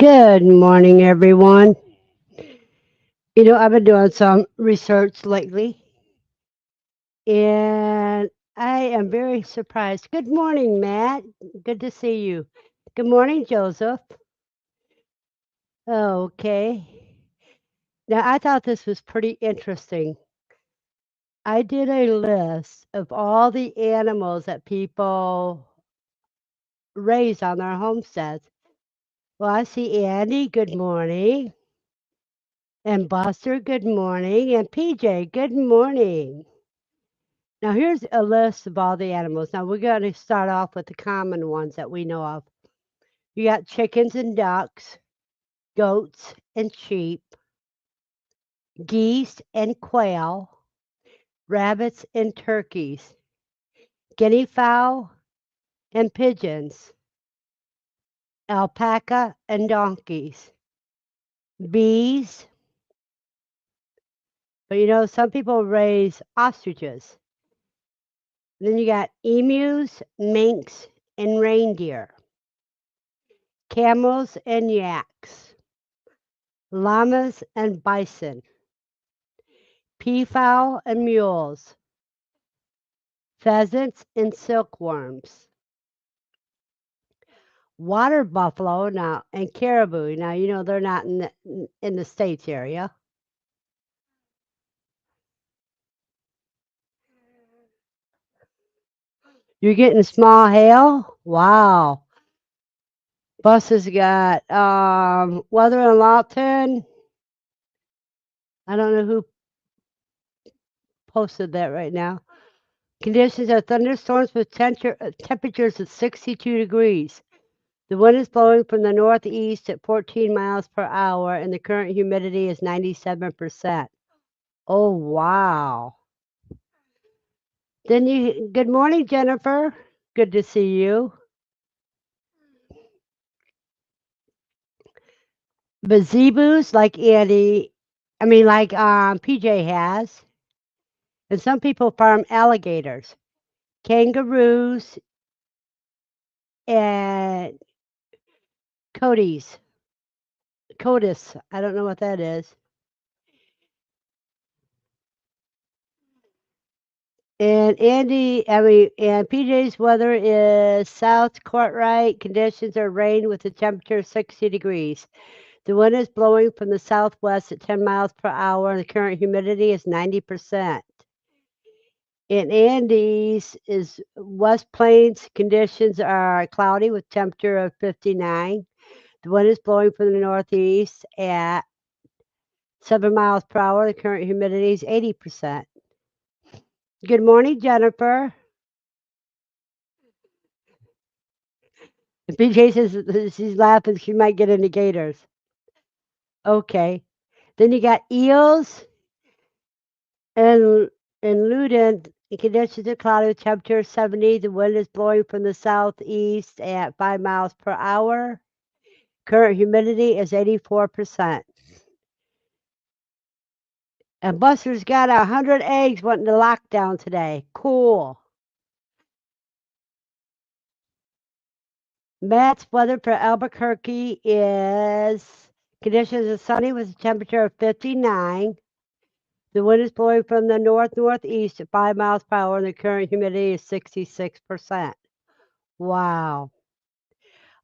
Good morning, everyone. I've been doing some research lately, and I am very surprised. Good morning, Matt. Good to see you. Good morning, Joseph. Okay. Now, I thought this was pretty interesting. I did a list of all the animals that people raise on their homesteads. Well, I see Andy. Good morning. And Buster, good morning. And PJ, good morning. Now, here's a list of all the animals. Now, we're going to start off with the common ones that we know of. You got chickens and ducks, goats and sheep, geese and quail, rabbits and turkeys, guinea fowl and pigeons, alpaca and donkeys, bees. But some people raise ostriches. Then you got emus, minks, and reindeer, camels and yaks, llamas and bison, peafowl and mules, pheasants and silkworms, water buffalo now and caribou. Now they're not in the States area. You're getting small hail? Wow. Bus has got weather in Lawton. I don't know who posted that right now. Conditions are thunderstorms with temperatures of 62 degrees. The wind is blowing from the northeast at 14 miles per hour, and the current humidity is 97%. Oh, wow. Good morning, Jennifer. Good to see you. Gazebos like PJ has, and some people farm alligators, kangaroos, and coatis. Cotis. I don't know what that is. And PJ's weather is south Courtright. Conditions are rain with a temperature of 60 degrees. The wind is blowing from the southwest at 10 miles per hour, and the current humidity is 90%. In Andes is West Plains. Conditions are cloudy with temperature of 59. The wind is blowing from the northeast at 7 miles per hour. The current humidity is 80%. Good morning, Jennifer. If PJ says she's laughing, she might get into gators. Okay. Then you got eels and Luden. The conditions are cloudy with temperature 70. The wind is blowing from the southeast at 5 miles per hour. Current humidity is 84%. And Buster's got 100 eggs wanting to lockdown today. Cool. Matt's weather for Albuquerque is conditions are sunny with a temperature of 59. The wind is blowing from the north-northeast at 5 miles per hour, and the current humidity is 66%. Wow.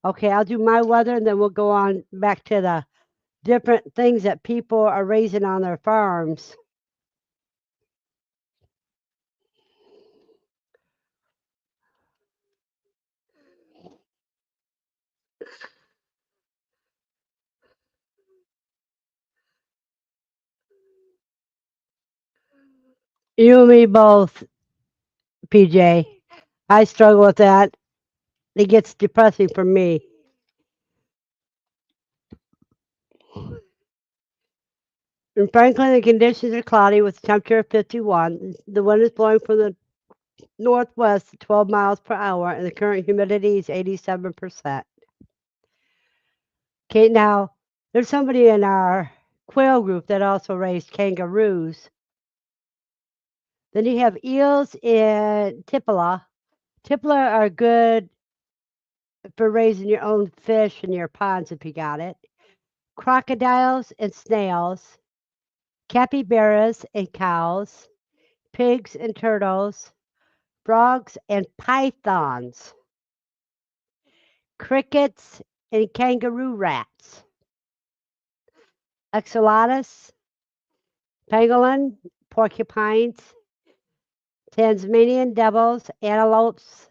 Okay, I'll do my weather, and then we'll go on back to the different things that people are raising on their farms. You and me both, PJ. I struggle with that. It gets depressing for me. In Franklin, the conditions are cloudy with a temperature of 51. The wind is blowing from the northwest at 12 miles per hour, and the current humidity is 87%. Okay, now there's somebody in our quail group that also raised kangaroos. Then you have eels in Tipala. Tipala are good for raising your own fish in your ponds if you got it. crocodiles and snails, capybaras and cows, pigs and turtles, frogs and pythons, crickets and kangaroo rats, axolotls, pangolin, porcupines, Tasmanian devils, antelopes,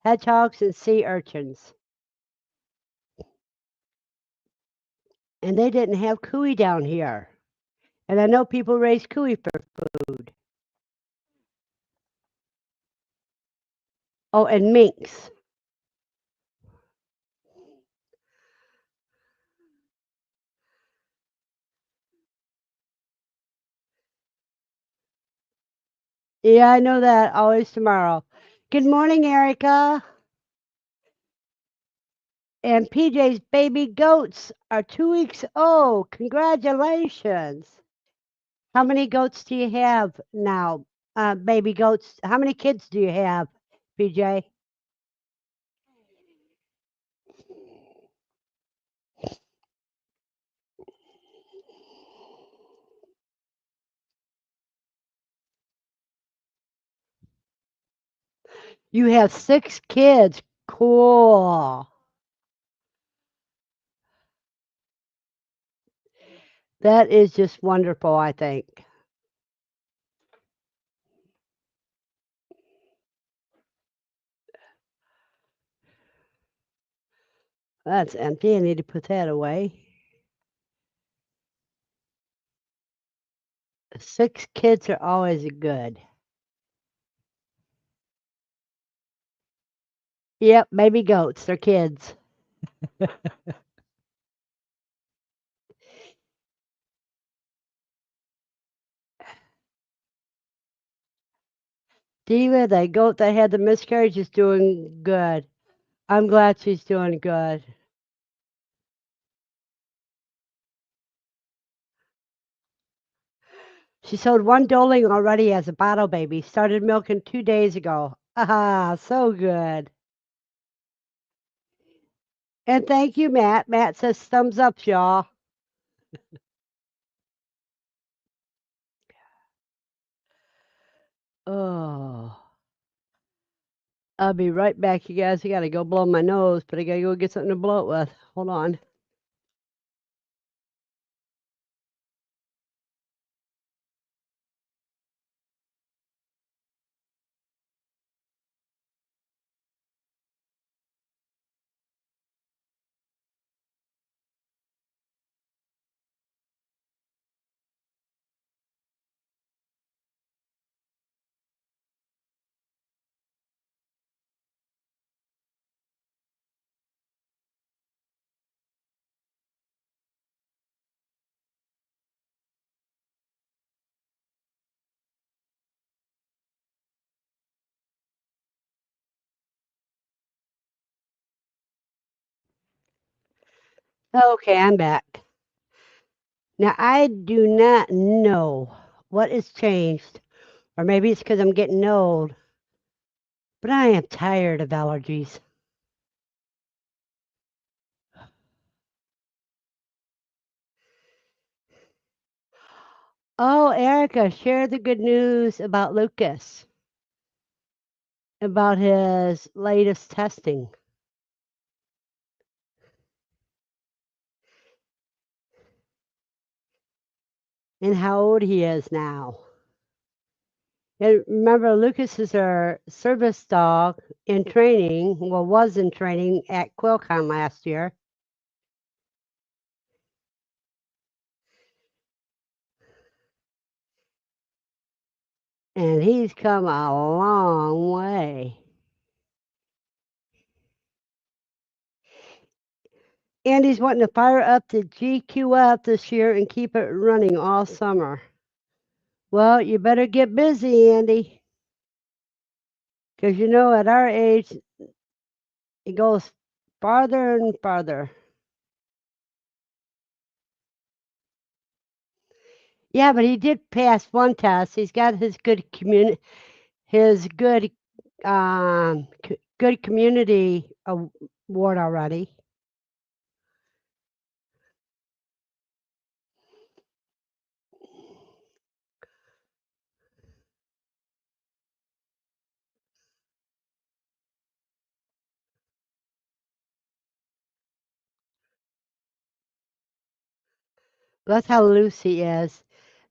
hedgehogs, and sea urchins. And they didn't have cuy down here. And I know people raise cuy for food. Oh, and minks. Yeah, I know that. Always tomorrow. Good morning, Erica. And PJ's baby goats are 2 weeks old. Congratulations. How many goats do you have now? Baby goats. How many kids do you have, PJ? You have 6 kids. Cool. That is just wonderful, I think. That's empty. I need to put that away. 6 kids are always good. Yep, baby goats. They're kids. Diva, the goat that had the miscarriage, is doing good. I'm glad she's doing good. She sold one doling already as a bottle baby. Started milking 2 days ago. Ah, so good. And thank you, Matt. Matt says thumbs up, y'all. Oh, I'll be right back, you guys. I gotta go blow my nose, but I gotta go get something to blow it with. Hold on. Okay, I'm back. Now, I do not know what has changed, or maybe it's because I'm getting old, but I am tired of allergies. Oh, Erica, share the good news about Lucas, about his latest testing, and how old he is now. And remember, Lucas is our service dog in training, well, was in training at QuilCon last year. And he's come a long way. And he's wanting to fire up the GQF this year and keep it running all summer. Well, you better get busy, Andy, because you know at our age, it goes farther and farther. Yeah, but he did pass one test. He's got his his good community award already. That's how Lucy is.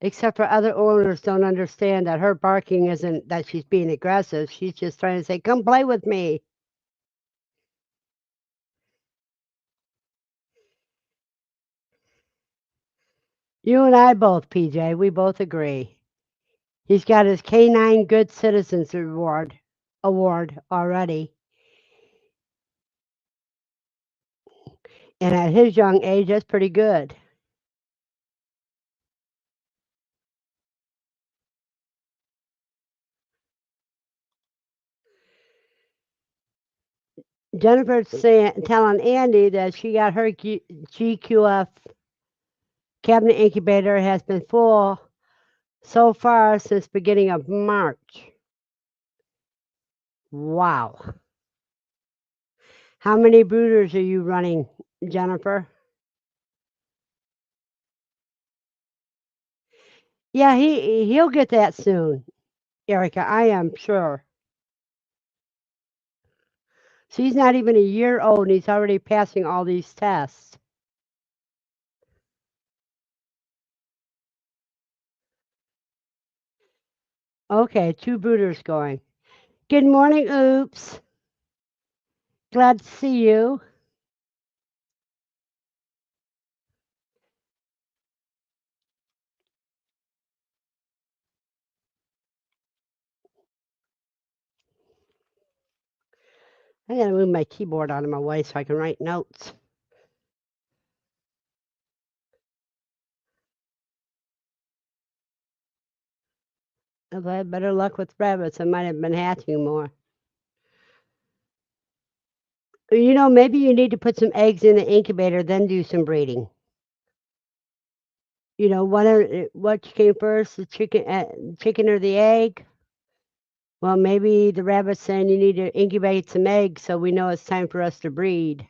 Except for other owners don't understand that her barking isn't that she's being aggressive. She's just trying to say, "Come play with me." You and I both, PJ, we both agree. He's got his Canine Good Citizens award already. And at his young age, that's pretty good. Jennifer's telling Andy that she got her GQF cabinet incubator has been full so far since beginning of March. Wow. How many brooders are you running, Jennifer? Yeah, he'll get that soon, Erica. I am sure. She's not even a year old, and he's already passing all these tests. Okay, two brooders going. Good morning, Oops. Glad to see you. I gotta move my keyboard out of my way so I can write notes. If I had better luck with rabbits, I might have been hatching more. Maybe you need to put some eggs in the incubator, then do some breeding. What came first, the chicken or the egg? Well, maybe the rabbit's saying you need to incubate some eggs so we know it's time for us to breed.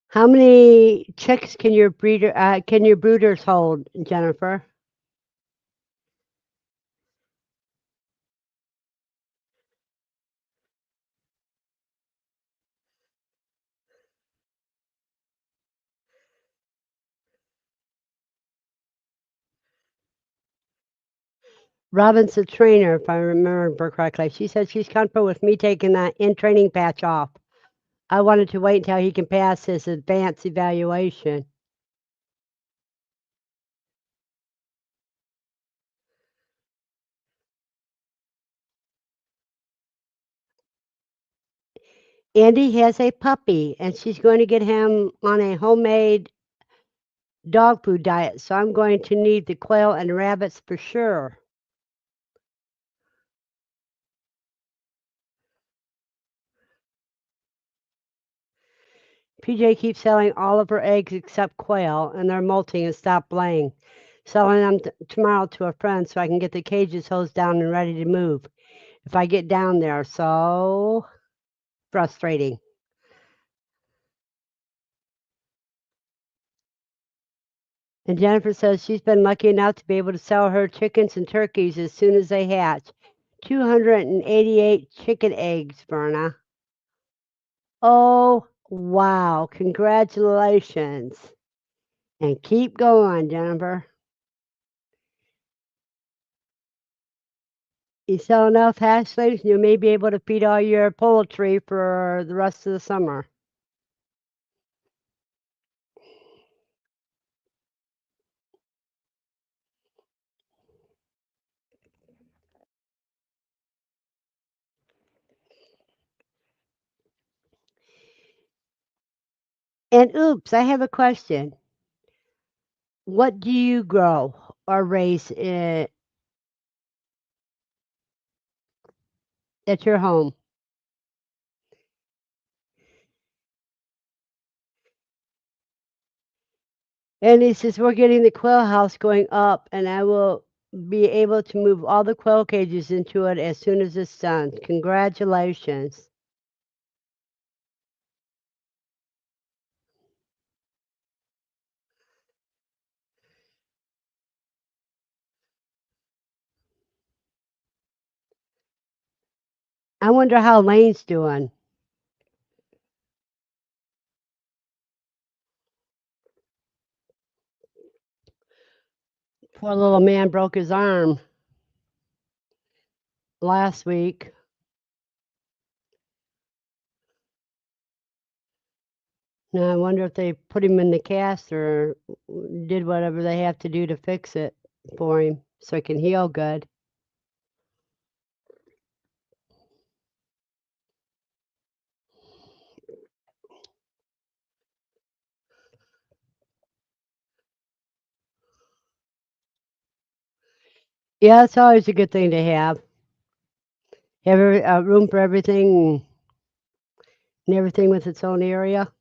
How many chicks can your brooders hold, Jennifer? Robin's a trainer, if I remember correctly. She said she's comfortable with me taking that in training patch off. I wanted to wait until he can pass his advanced evaluation. Andy has a puppy, and she's going to get him on a homemade dog food diet, so I'm going to need the quail and rabbits for sure. PJ keeps selling all of her eggs except quail, and they're molting and stopped laying. Selling them tomorrow to a friend so I can get the cages hosed down and ready to move if I get down there. So frustrating. And Jennifer says she's been lucky enough to be able to sell her chickens and turkeys as soon as they hatch. 288 chicken eggs, Verna. Oh, wow. Congratulations. And keep going, Jennifer. You sell enough hatchlings, and you may be able to feed all your poultry for the rest of the summer. And oops, I have a question. What do you grow or raise at your home? And he says, we're getting the quail house going up, and I will be able to move all the quail cages into it as soon as it's done. Congratulations. I wonder how Lane's doing. Poor little man broke his arm last week. Now I wonder if they put him in the cast or did whatever they have to do to fix it for him so he can heal good. Yeah, it's always a good thing to have. Have room for everything and everything with its own area.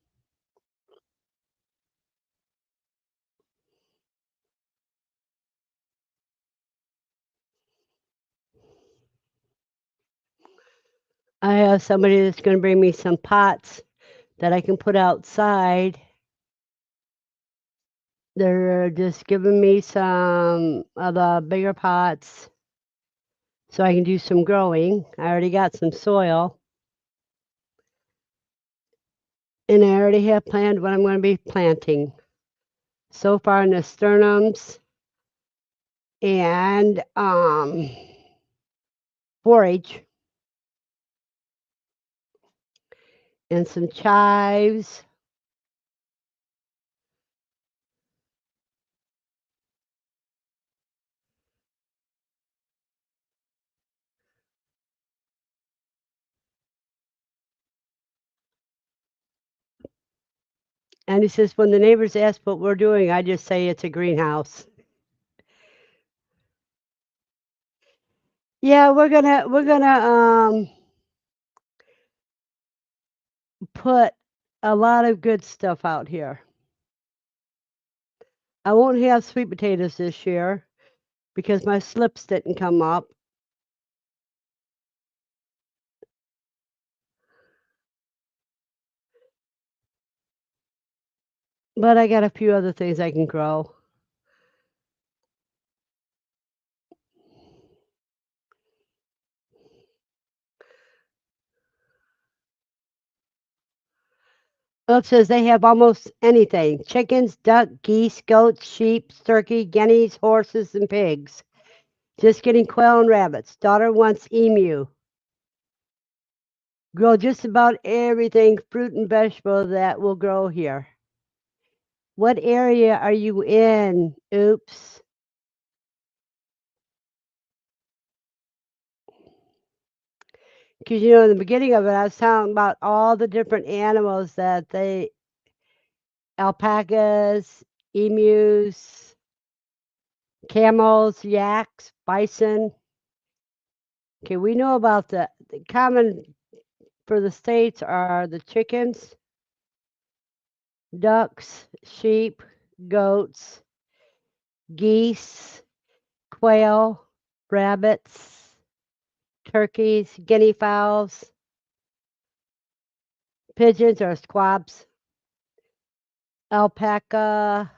I have somebody that's going to bring me some pots that I can put outside. They're just giving me some of the bigger pots so I can do some growing. I already got some soil, and I already have planned what I'm going to be planting. So far, nasturtiums and forage and some chives. And he says, when the neighbors ask what we're doing, I just say it's a greenhouse. Yeah, we're gonna put a lot of good stuff out here. I won't have sweet potatoes this year because my slips didn't come up. But I got a few other things I can grow. Well, it says they have almost anything: chickens, duck, geese, goats, sheep, turkey, guineas, horses, and pigs. Just getting quail and rabbits. Daughter wants emu. Grow just about everything, fruit and vegetable that will grow here. What area are you in? Oops. Because, in the beginning of it, I was talking about all the different animals that alpacas, emus, camels, yaks, bison. Okay, we know about the common for the states are the chickens, ducks, sheep, goats, geese, quail, rabbits, turkeys, guinea fowls, pigeons or squabs, alpaca,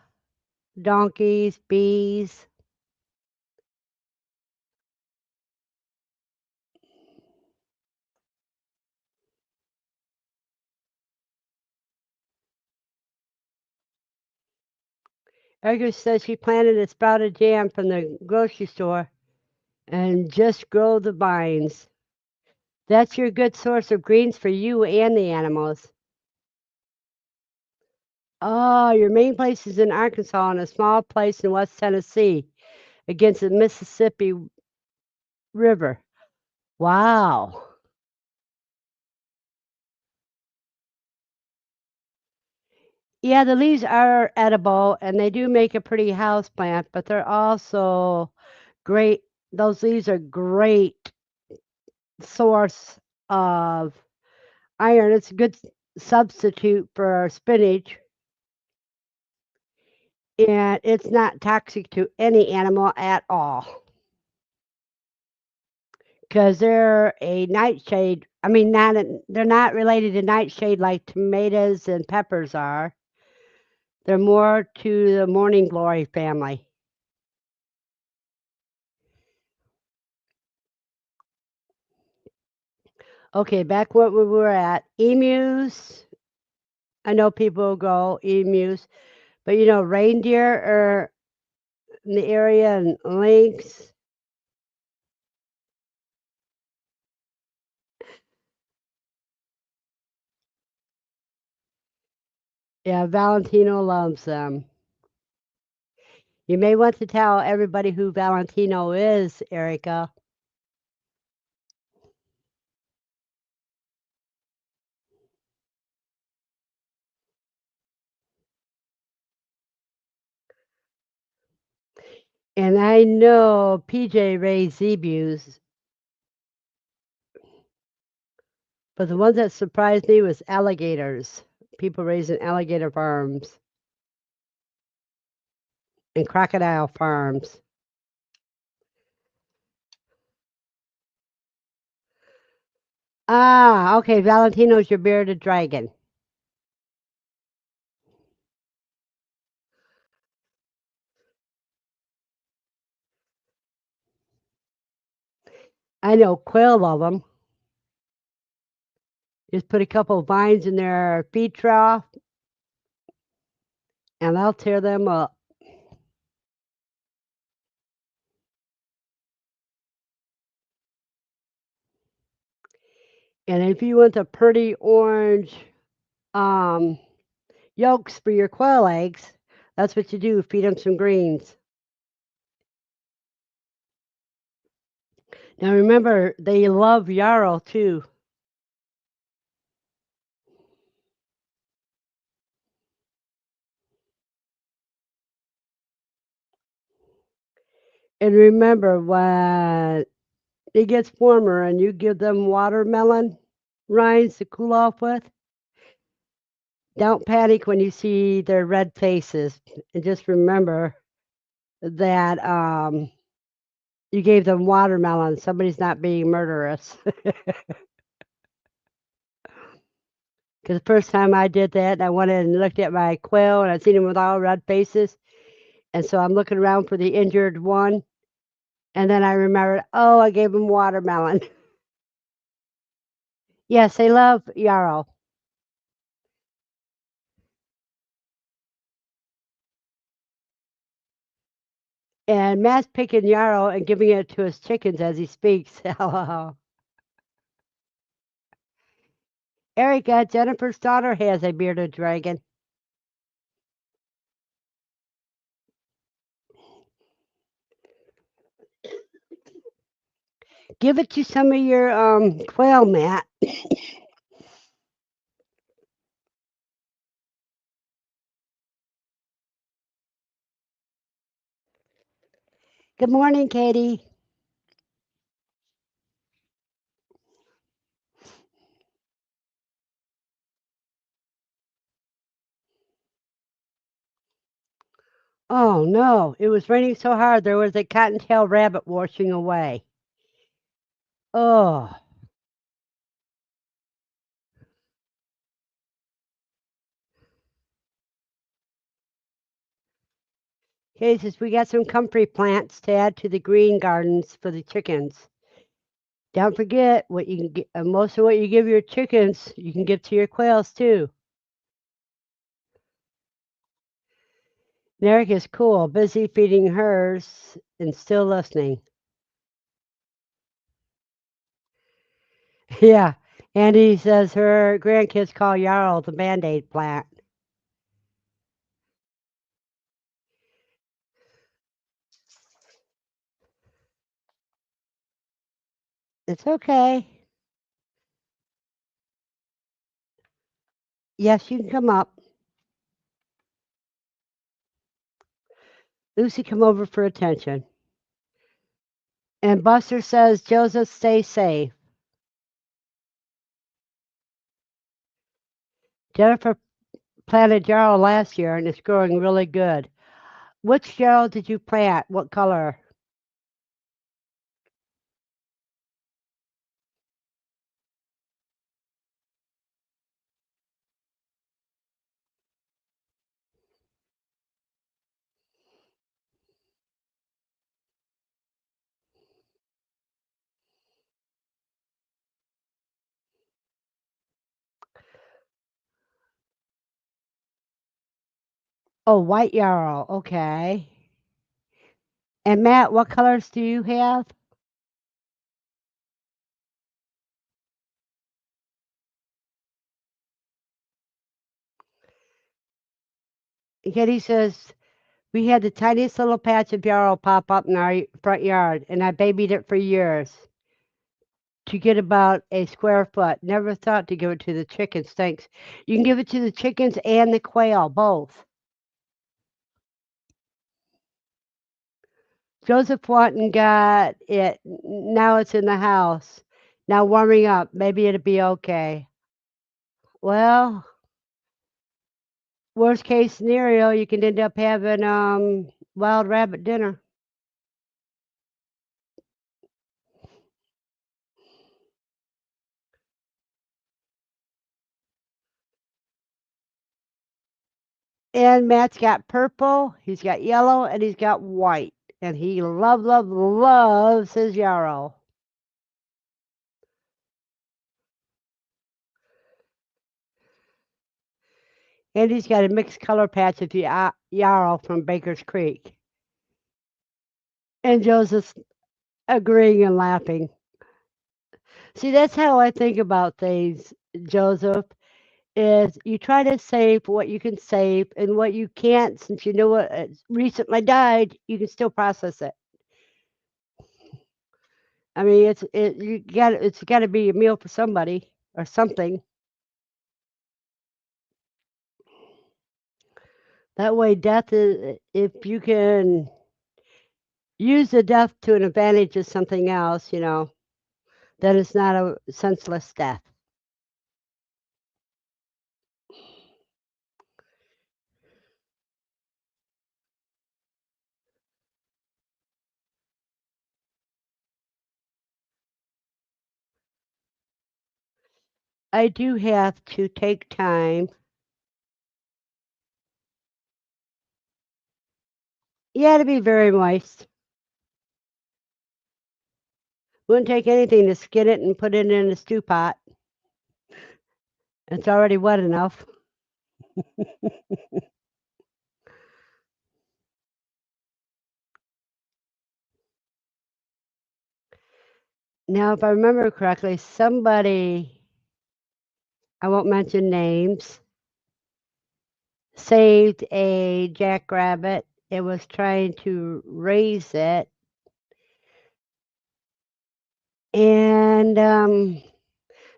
donkeys, bees. Edgar says she planted a sprouted jam from the grocery store and just grow the vines. That's your good source of greens for you and the animals. Oh, your main place is in Arkansas and a small place in West Tennessee against the Mississippi River. Wow. Yeah, the leaves are edible and they do make a pretty house plant, but they're also great. Those leaves are great source of iron. It's a good substitute for spinach, and it's not toxic to any animal at all because they're a nightshade. I mean, they're not related to nightshade like tomatoes and peppers are. They're more to the morning glory family. Okay, back where we were at. Emus. I know people go emus, but reindeer are in the area and lynx. Yeah, Valentino loves them. You may want to tell everybody who Valentino is, Erica. And I know PJ raised zebu's, but the ones that surprised me was alligators. People raising alligator farms and crocodile farms. Ah, okay, Valentino's your bearded dragon. I know quail love them. Just put a couple of vines in their feed trough and they'll tear them up. And if you want the pretty orange um, yolks for your quail eggs, that's what you do. Feed them some greens. Now remember, they love yarrow too. And remember, when it gets warmer and you give them watermelon rinds to cool off with, don't panic when you see their red faces. And just remember that you gave them watermelon. Somebody's not being murderous. Because the first time I did that, I went in and looked at my quail and I seen them with all red faces. And so I'm looking around for the injured one. And then I remembered, oh, I gave them watermelon. Yes, they love yarrow. And Matt's picking yarrow and giving it to his chickens as he speaks. Erica, Jennifer's daughter has a bearded dragon. Give it to some of your quail, Matt. Good morning, Katie. Oh no, it was raining so hard there was a cottontail rabbit washing away. Oh, Katie says we got some comfrey plants to add to the green gardens for the chickens. Don't forget what you can get. Most of what you give your chickens, you can give to your quails too. Derek is cool, busy feeding hers and still listening. Yeah, Andy says her grandkids call Yarrow the Band-Aid plant. It's okay. Yes, you can come up. Lucy, come over for attention. And Buster says, Joseph, stay safe. Jennifer planted yarrow last year and it's growing really good. Which yarrow did you plant? What color? Oh, white yarrow. Okay. And Matt, what colors do you have? Kitty says, we had the tiniest little patch of yarrow pop up in our front yard, and I babied it for years to get about a square foot. Never thought to give it to the chickens. Thanks. You can give it to the chickens and the quail, both. Joseph went and got it. Now it's in the house. Now warming up. Maybe it'll be okay. Well, worst case scenario, you can end up having wild rabbit dinner. And Matt's got purple, he's got yellow, and he's got white. And he loves his yarrow. And he's got a mixed color patch of yarrow from Baker's Creek. And Joseph's agreeing and laughing. See, that's how I think about things, Joseph, is you try to save what you can save, and what you can't, since you know what recently died, you can still process it. I mean, it's got to be a meal for somebody or something. That way, death is, if you can use the death to an advantage of something else, then it's not a senseless death. I do have to take time. Yeah, to be very moist. Wouldn't take anything to skin it and put it in a stew pot. It's already wet enough. Now, if I remember correctly, somebody, I won't mention names, saved a jackrabbit. It was trying to raise it, and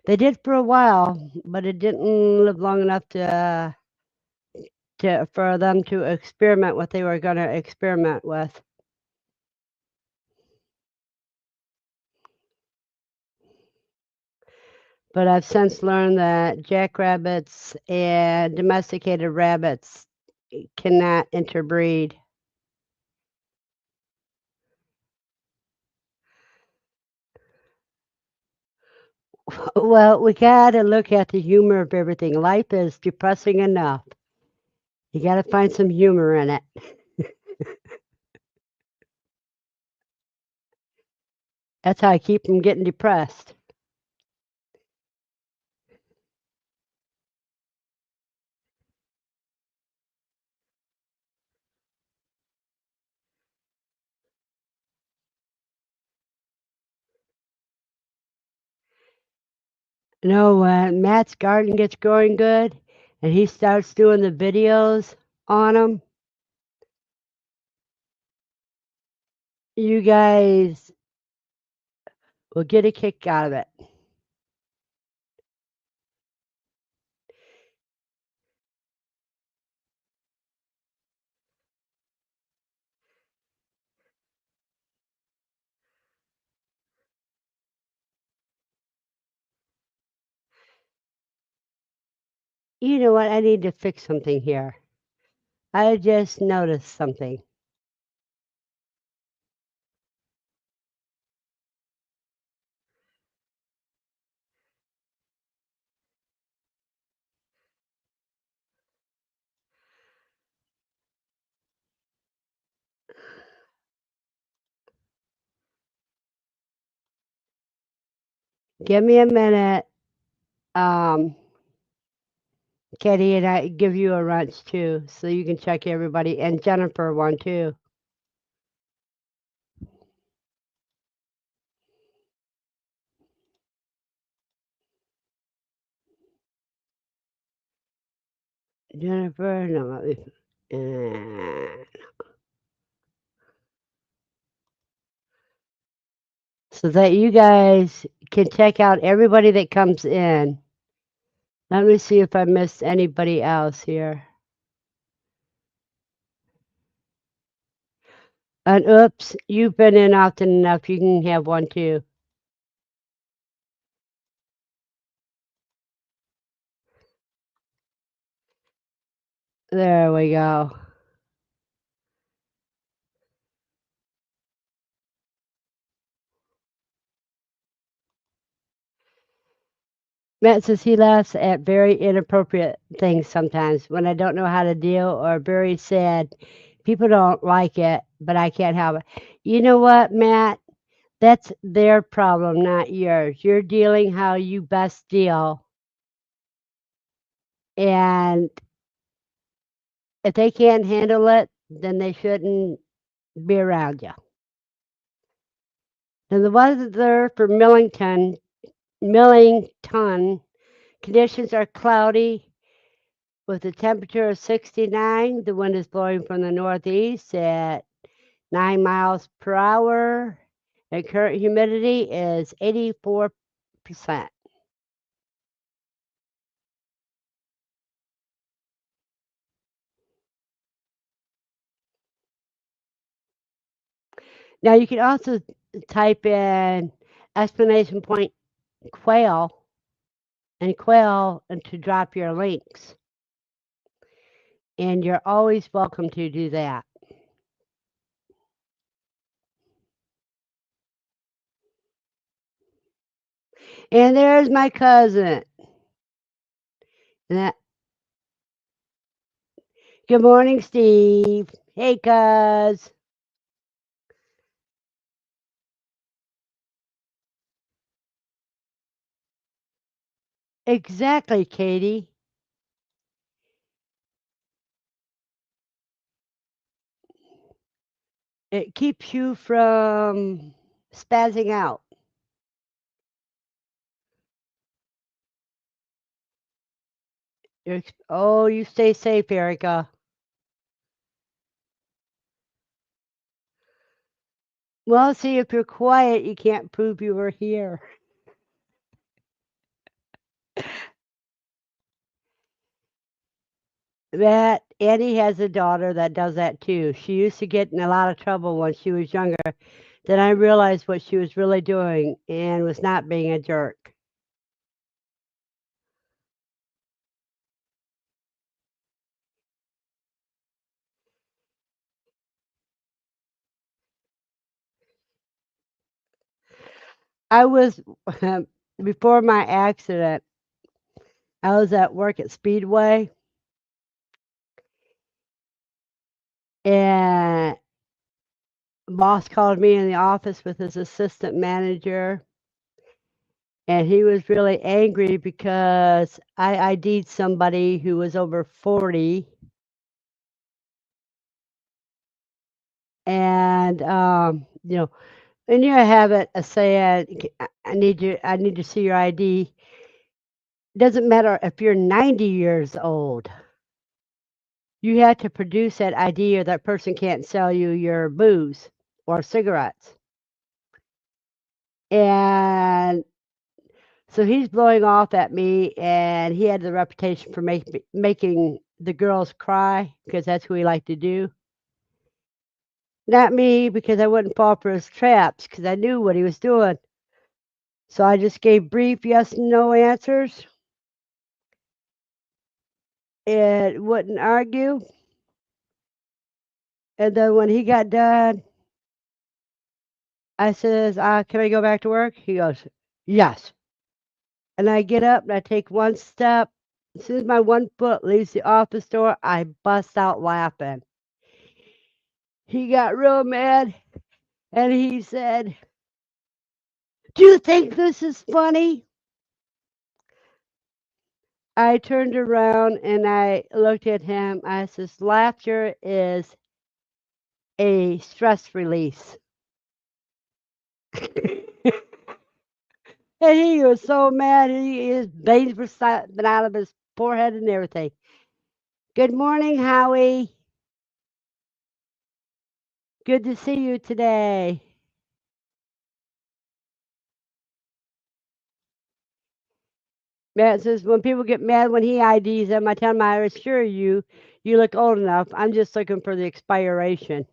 they did for a while, but it didn't live long enough to for them to experiment what they were going to experiment with. But I've since learned that jackrabbits and domesticated rabbits cannot interbreed. Well, we got to look at the humor of everything. Life is depressing enough. You got to find some humor in it. That's how I keep from getting depressed. When Matt's garden gets growing good and he starts doing the videos on them, you guys will get a kick out of it. You know what? I need to fix something here. I just noticed something. Give me a minute. Um, Katie and I give you a wrench too, so you can check everybody, and Jennifer one too. Jennifer, no, so that you guys can check out everybody that comes in. Let me see if I missed anybody else here. And oops, you've been in often enough. You can have one too. There we go. Matt says he laughs at very inappropriate things sometimes when I don't know how to deal or very sad. People don't like it, but I can't help it. You know what, Matt? That's their problem, not yours. You're dealing how you best deal. And if they can't handle it, then they shouldn't be around you. And the weather for Millington conditions are cloudy with a temperature of 69. The wind is blowing from the northeast at 9 miles per hour. And current humidity is 84%. Now you can also type in exclamation point quail and quail and to drop your links. And you're always welcome to do that. And there's my cousin. And that, good morning, Steve. Hey, cuz. Exactly, Katie. It keeps you from spazzing out. Oh, you stay safe, Erica. Well, see, if you're quiet, you can't prove you were here. That Annie has a daughter that does that too. She used to get in a lot of trouble when she was younger. Then I realized what she was really doing and was not being a jerk. I was before my accident, I was at work at Speedway and boss called me in the office with his assistant manager and he was really angry because I ID'd somebody who was over 40 and in your habit of saying I need to see your ID. Doesn't matter if you're 90 years old. You have to produce that ID or that person can't sell you your booze or cigarettes. And so he's blowing off at me, and he had the reputation for making the girls cry because that's who he liked to do. Not me, because I wouldn't fall for his traps because I knew what he was doing. So I just gave brief yes and no answers and wouldn't argue. And then when he got done, I says, "Can I go back to work?" He goes, "Yes." And I get up and I take one step. As soon as my one foot leaves the office door, I bust out laughing. He got real mad and he said, "Do you think this is funny?" I turned around and I looked at him. I says, laughter is a stress release. And he was so mad. His veins were been out of his forehead and everything. Good morning, Howie. Good to see you today. Matt says, when people get mad when he IDs them, I tell him, I assure you, you look old enough. I'm just looking for the expiration.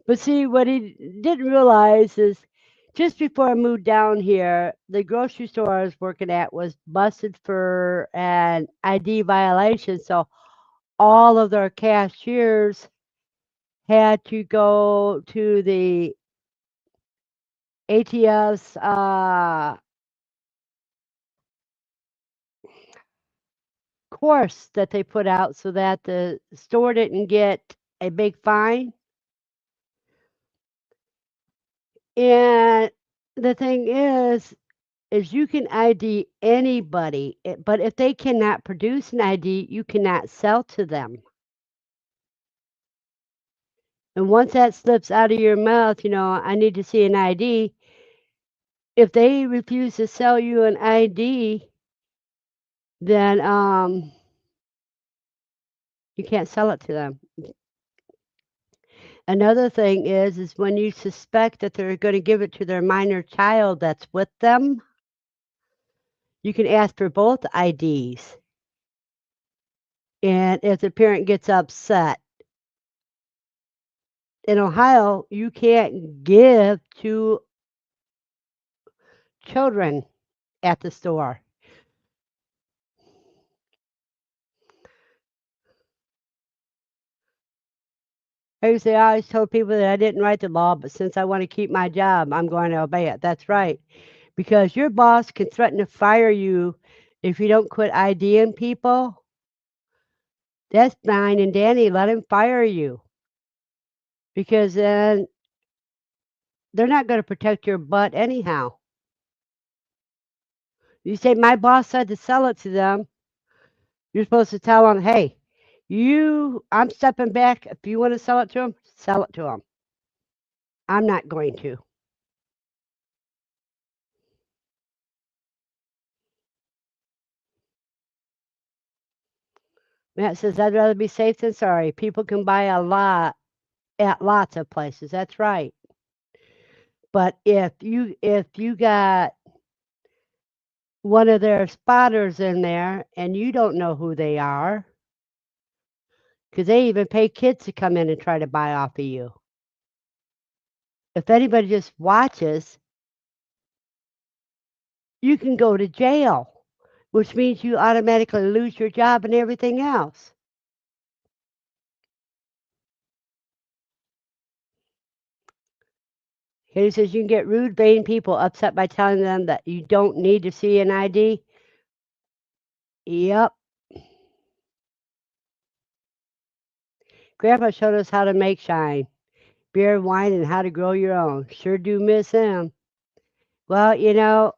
But see, what he didn't realize is just before I moved down here, the grocery store I was working at was busted for an ID violation. So all of their cashiers had to go to the ATF's course that they put out so that the store didn't get a big fine. And the thing is you can ID anybody, but if they cannot produce an ID, you cannot sell to them. And once that slips out of your mouth, I need to see an ID. If they refuse to sell you an ID, then you can't sell it to them. Another thing is when you suspect that they're going to give it to their minor child that's with them, you can ask for both IDs. And if the parent gets upset, in Ohio, you can't give to children at the store. I always told people that I didn't write the law, but since I want to keep my job, I'm going to obey it. That's right. Because your boss can threaten to fire you if you don't quit IDing people. That's fine and dandy. Let him fire you. Because then they're not going to protect your butt anyhow. You say, my boss said to sell it to them. You're supposed to tell them, hey, I'm stepping back. If you want to sell it to them, sell it to them. I'm not going to. Matt says, I'd rather be safe than sorry. People can buy a lot at lots of places. That's right. But if you got one of their spotters in there and you don't know who they are, because they even pay kids to come in and try to buy off of you. If anybody just watches, you can go to jail, which means you automatically lose your job and everything else. He says you can get rude, vain people upset by telling them that you don't need to see an ID. Yep. Grandpa showed us how to make shine, beer, wine, and how to grow your own. Sure do miss him. Well,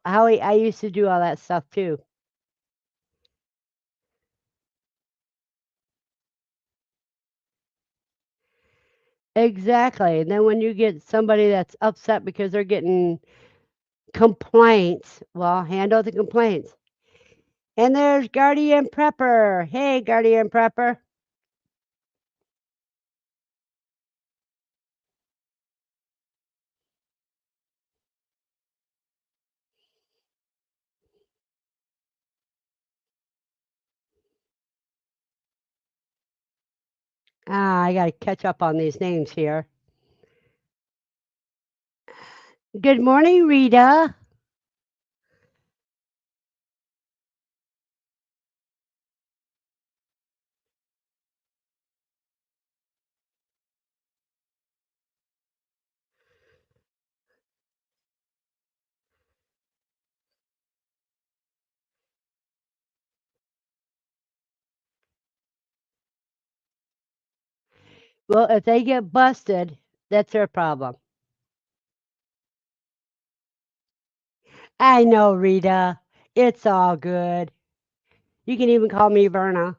Howie, I used to do all that stuff too. Exactly. And then when you get somebody that's upset because they're getting complaints, well, handle the complaints. And there's Guardian Prepper. Hey, Guardian Prepper. I got to catch up on these names here. Good morning, Rita. Well, if they get busted, that's their problem. I know, Rita. It's all good. You can even call me Verna.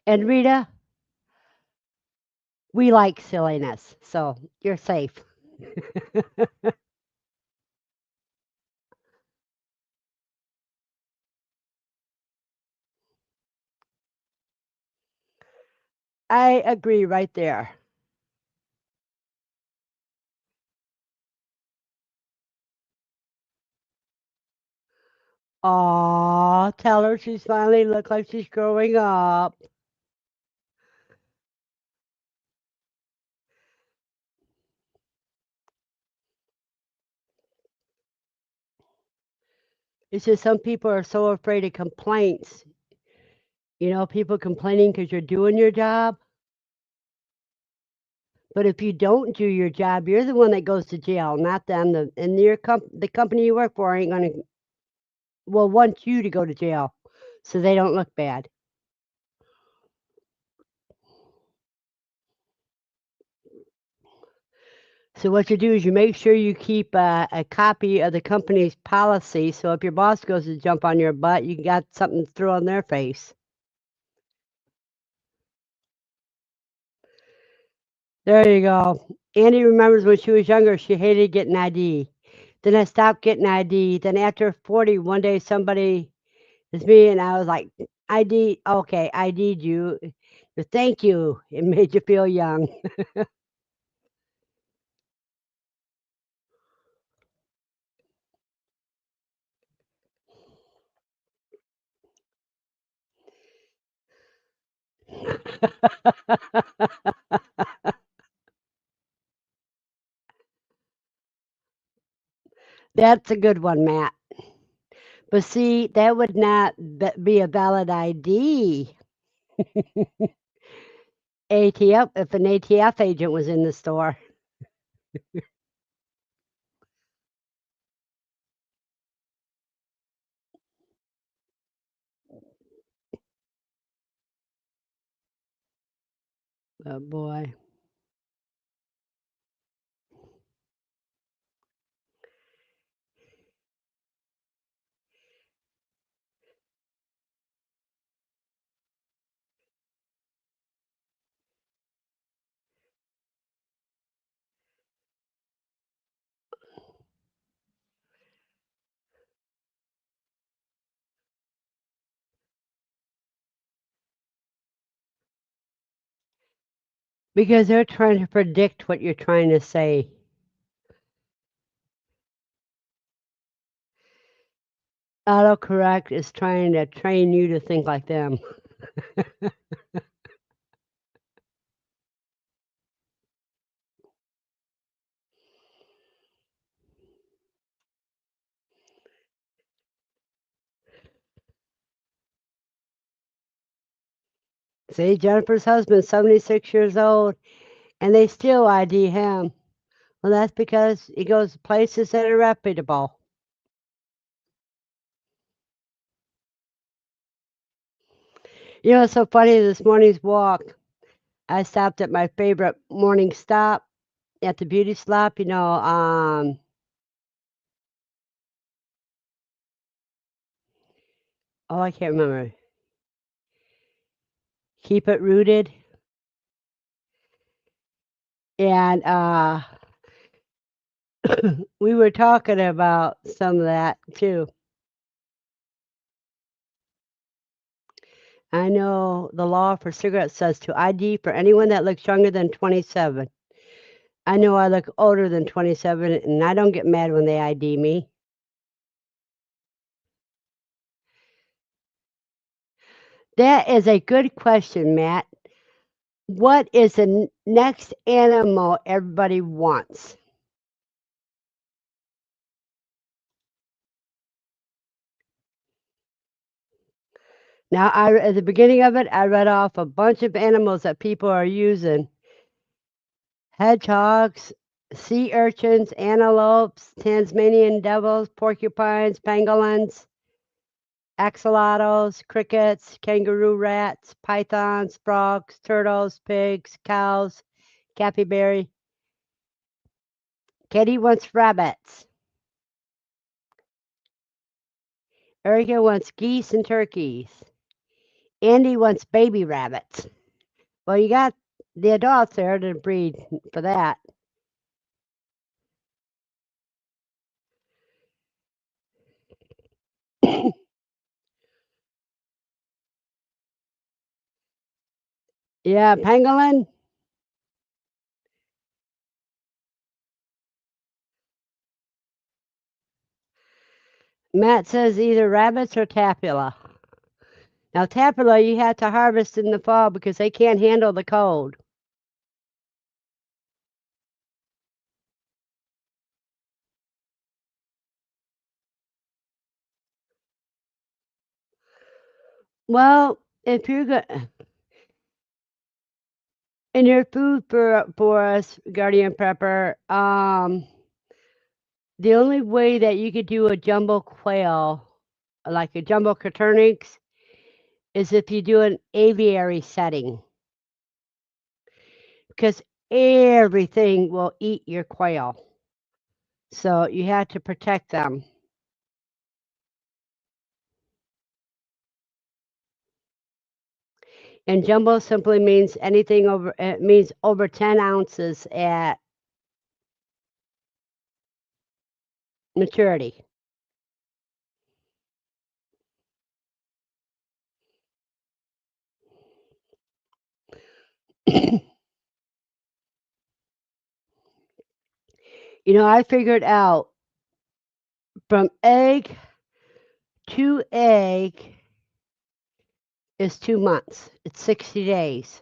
And Rita, we like silliness, so you're safe. I agree right there. Aw, tell her she's finally look like she's growing up. It's just some people are so afraid of complaints. You know, people complaining because you're doing your job. But if you don't do your job, you're the one that goes to jail, not them. And the company you work for ain't gonna will want you to go to jail, so they don't look bad. So what you do is you make sure you keep a copy of the company's policy, so if your boss goes to jump on your butt, you got something to throw in their face. There you go. Annie remembers when she was younger, she hated getting ID. Then I stopped getting ID. Then after 40, one day somebody it's me, and I was like, "ID, okay, ID'd you. Thank you. It made you feel young." That's a good one, Matt. But see, that would not be a valid ID. ATF, if an ATF agent was in the store. Oh boy. Because they're trying to predict what you're trying to say. Autocorrect is trying to train you to think like them. See, Jennifer's husband's 76 years old, and they still ID him. Well, that's because he goes to places that are reputable. You know, it's so funny this morning's walk. I stopped at my favorite morning stop at the beauty slop. Oh, I can't remember. Keep it rooted. And we were talking about some of that too. I know the law for cigarettes says to ID for anyone that looks younger than 27. I know I look older than 27, and I don't get mad when they ID me. That is a good question, Matt. What is the next animal everybody wants? Now, at the beginning of it, I read off a bunch of animals that people are using: hedgehogs, sea urchins, antelopes, Tasmanian devils, porcupines, pangolins. axolotls, crickets, kangaroo rats, pythons, frogs, turtles, pigs, cows, capybara. Katie wants rabbits. Erica wants geese and turkeys. Andy wants baby rabbits. Well, you got the adults there to breed for that. Yeah, pangolin. Matt says either rabbits or tapula. Now, tapula you have to harvest in the fall because they can't handle the cold. Well, if you're good in your food for us, Guardian Prepper, the only way that you could do a jumbo quail, like a jumbo coturnix, is if you do an aviary setting, because everything will eat your quail. So you have to protect them. And jumbo simply means anything over, it means over 10 ounces at maturity. I figured out from egg to egg is 2 months. It's 60 days.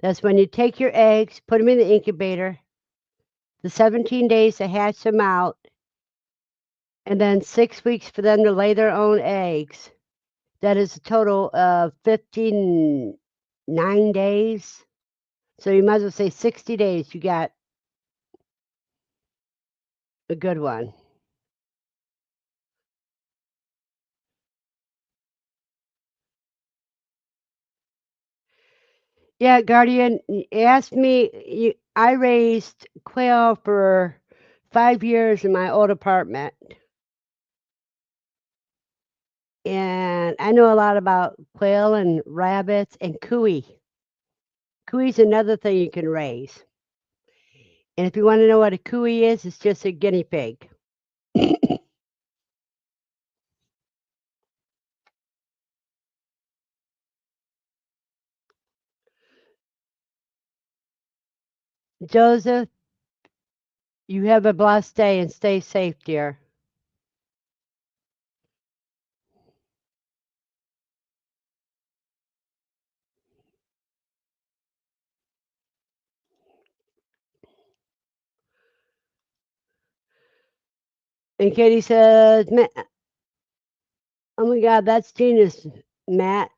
That's when you take your eggs, put them in the incubator, the 17 days to hatch them out, and then 6 weeks for them to lay their own eggs. That is a total of 59 days. So you might as well say 60 days. You got a good one. Yeah, Guardian, asked me. I raised quail for 5 years in my old apartment, and I know a lot about quail and rabbits and cuy. Cuy's another thing you can raise. And if you want to know what a cuy is, it's just a guinea pig. Joseph, you have a blessed day and stay safe, dear. And Katie says, oh my God, that's genius, Matt.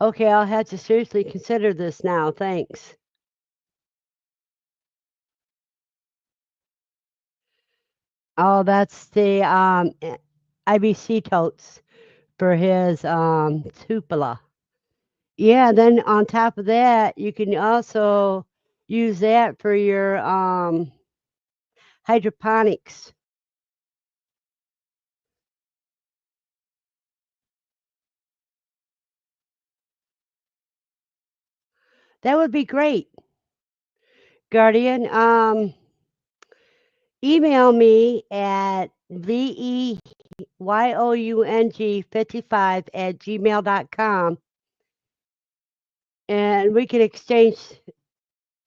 Okay, I'll have to seriously consider this now. Thanks. Oh, that's the IBC totes for his tupela. Yeah, then on top of that, you can also use that for your hydroponics. That would be great, Guardian. Email me at veyoung55 at gmail.com and we can exchange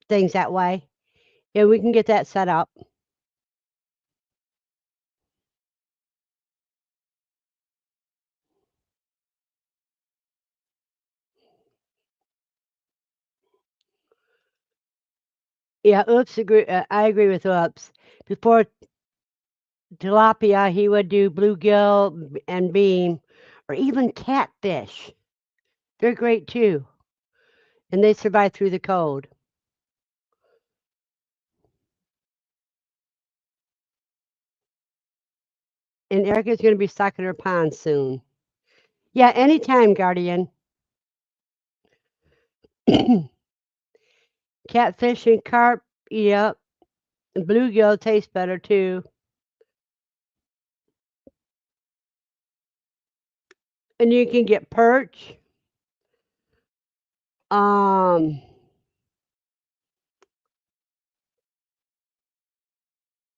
things that way and we can get that set up. Yeah, Oops, I agree with Oops. Before tilapia, he would do bluegill and beam or even catfish. They're great too, and they survive through the cold. And Erica's going to be stocking her pond soon. Yeah, anytime, Guardian. Catfish and carp, yep. Bluegill tastes better too. And you can get perch. Um,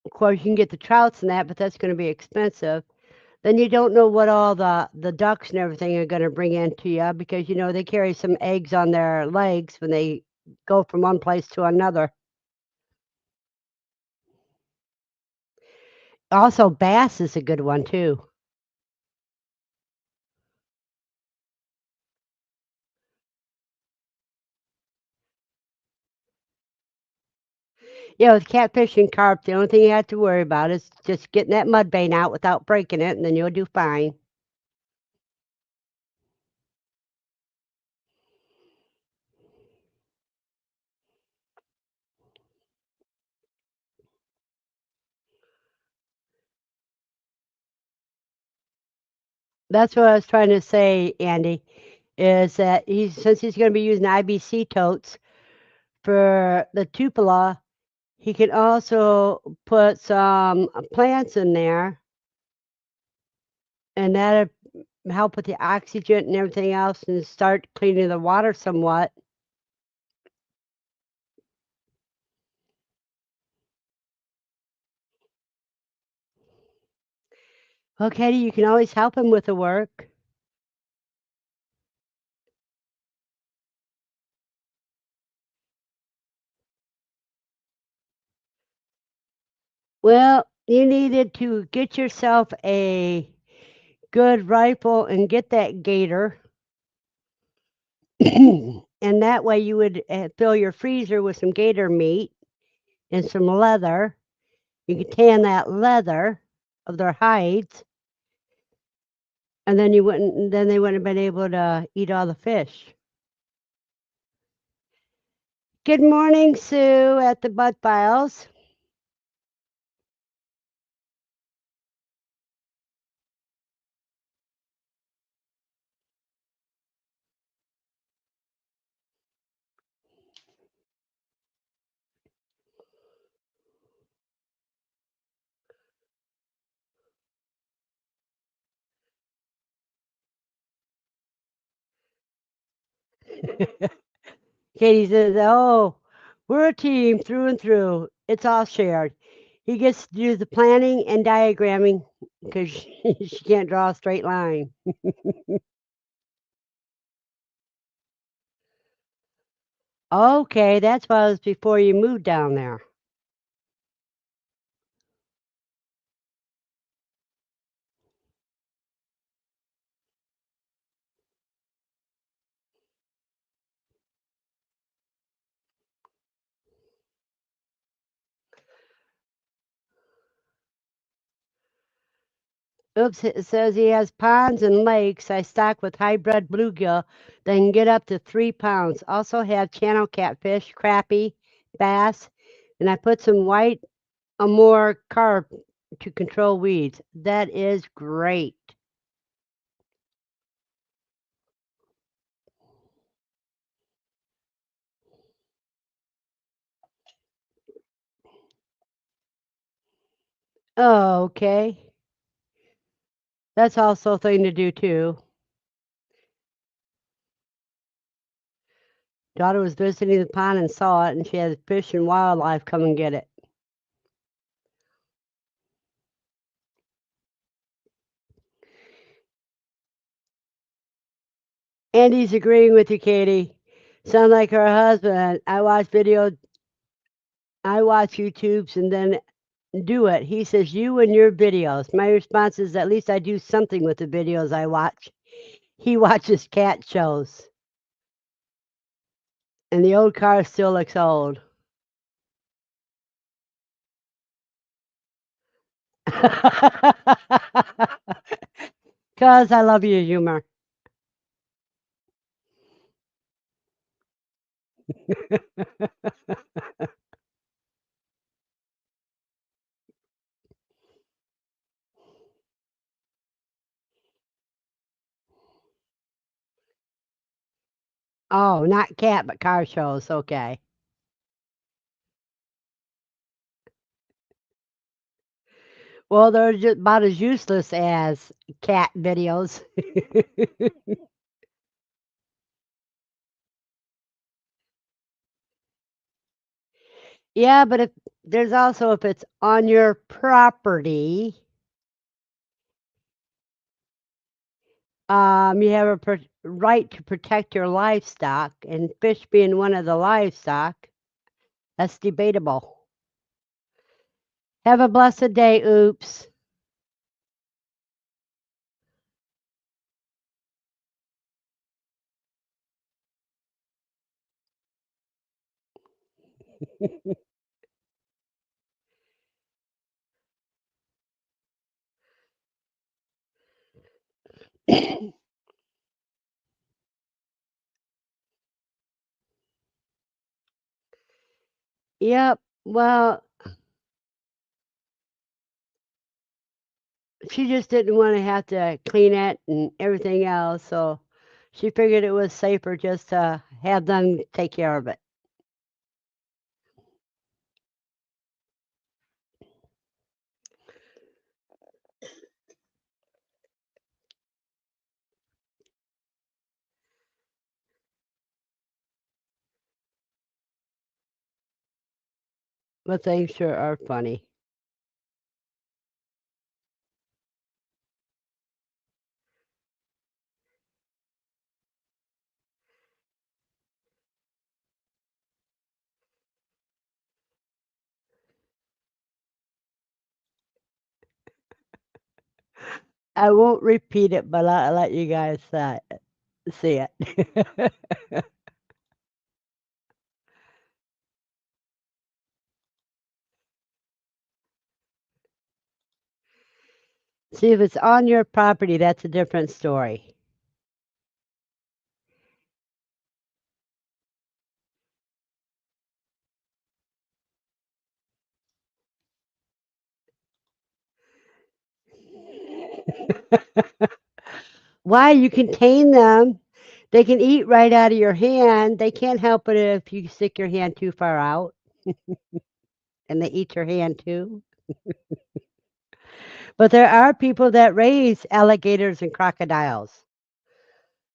of course, you can get the trouts and that, but that's going to be expensive. Then you don't know what all the ducks and everything are going to bring into you because you know they carry some eggs on their legs when they go from one place to another. Also, bass is a good one too. Yeah, with catfish and carp, the only thing you have to worry about is just getting that mud bait out without breaking it, and then you'll do fine. That's what I was trying to say, Andy, is that since he's going to be using IBC totes for the cupola, he can also put some plants in there, and that'll help with the oxygen and everything else, and start cleaning the water somewhat. Okay, you can always help him with the work. Well, you needed to get yourself a good rifle and get that gator. And that way you would fill your freezer with some gator meat and some leather. You could tan that leather of their hides, and then they wouldn't have been able to eat all the fish. Good morning, Sue at the Butt Files. Katie says, "Oh, we're a team through and through. It's all shared." He gets to do the planning and diagramming because she can't draw a straight line. Okay, that's was before you moved down there. Oops, it says he has ponds and lakes I stock with hybrid bluegill that can get up to 3 pounds. Also have channel catfish, crappie, bass, and I put some white Amur carp to control weeds. That is great. Oh, okay. That's also a thing to do too. Daughter was visiting the pond and saw it, and she had fish and wildlife come and get it. Andy's agreeing with you, Katie. Sound like her husband. I watch YouTubes and then do it. He says, "You and your videos." My response is, "At least I do something with the videos I watch." He watches cat shows, and the old car still looks old. Because I love your humor. Oh, not cat, but car shows, okay. Well, they're just about as useless as cat videos. Yeah, but if there's also if it's on your property, you have a right to protect your livestock, and fish being one of the livestock, that's debatable. Have a blessed day, oops. Yep. Well, she just didn't want to have to clean it and everything else, so she figured it was safer just to have them take care of it. But things sure are funny. I won't repeat it, but I'll let you guys see it. See, if it's on your property, that's a different story. Why? You can tame them. They can eat right out of your hand. They can't help it if you stick your hand too far out and they eat your hand too. But there are people that raise alligators and crocodiles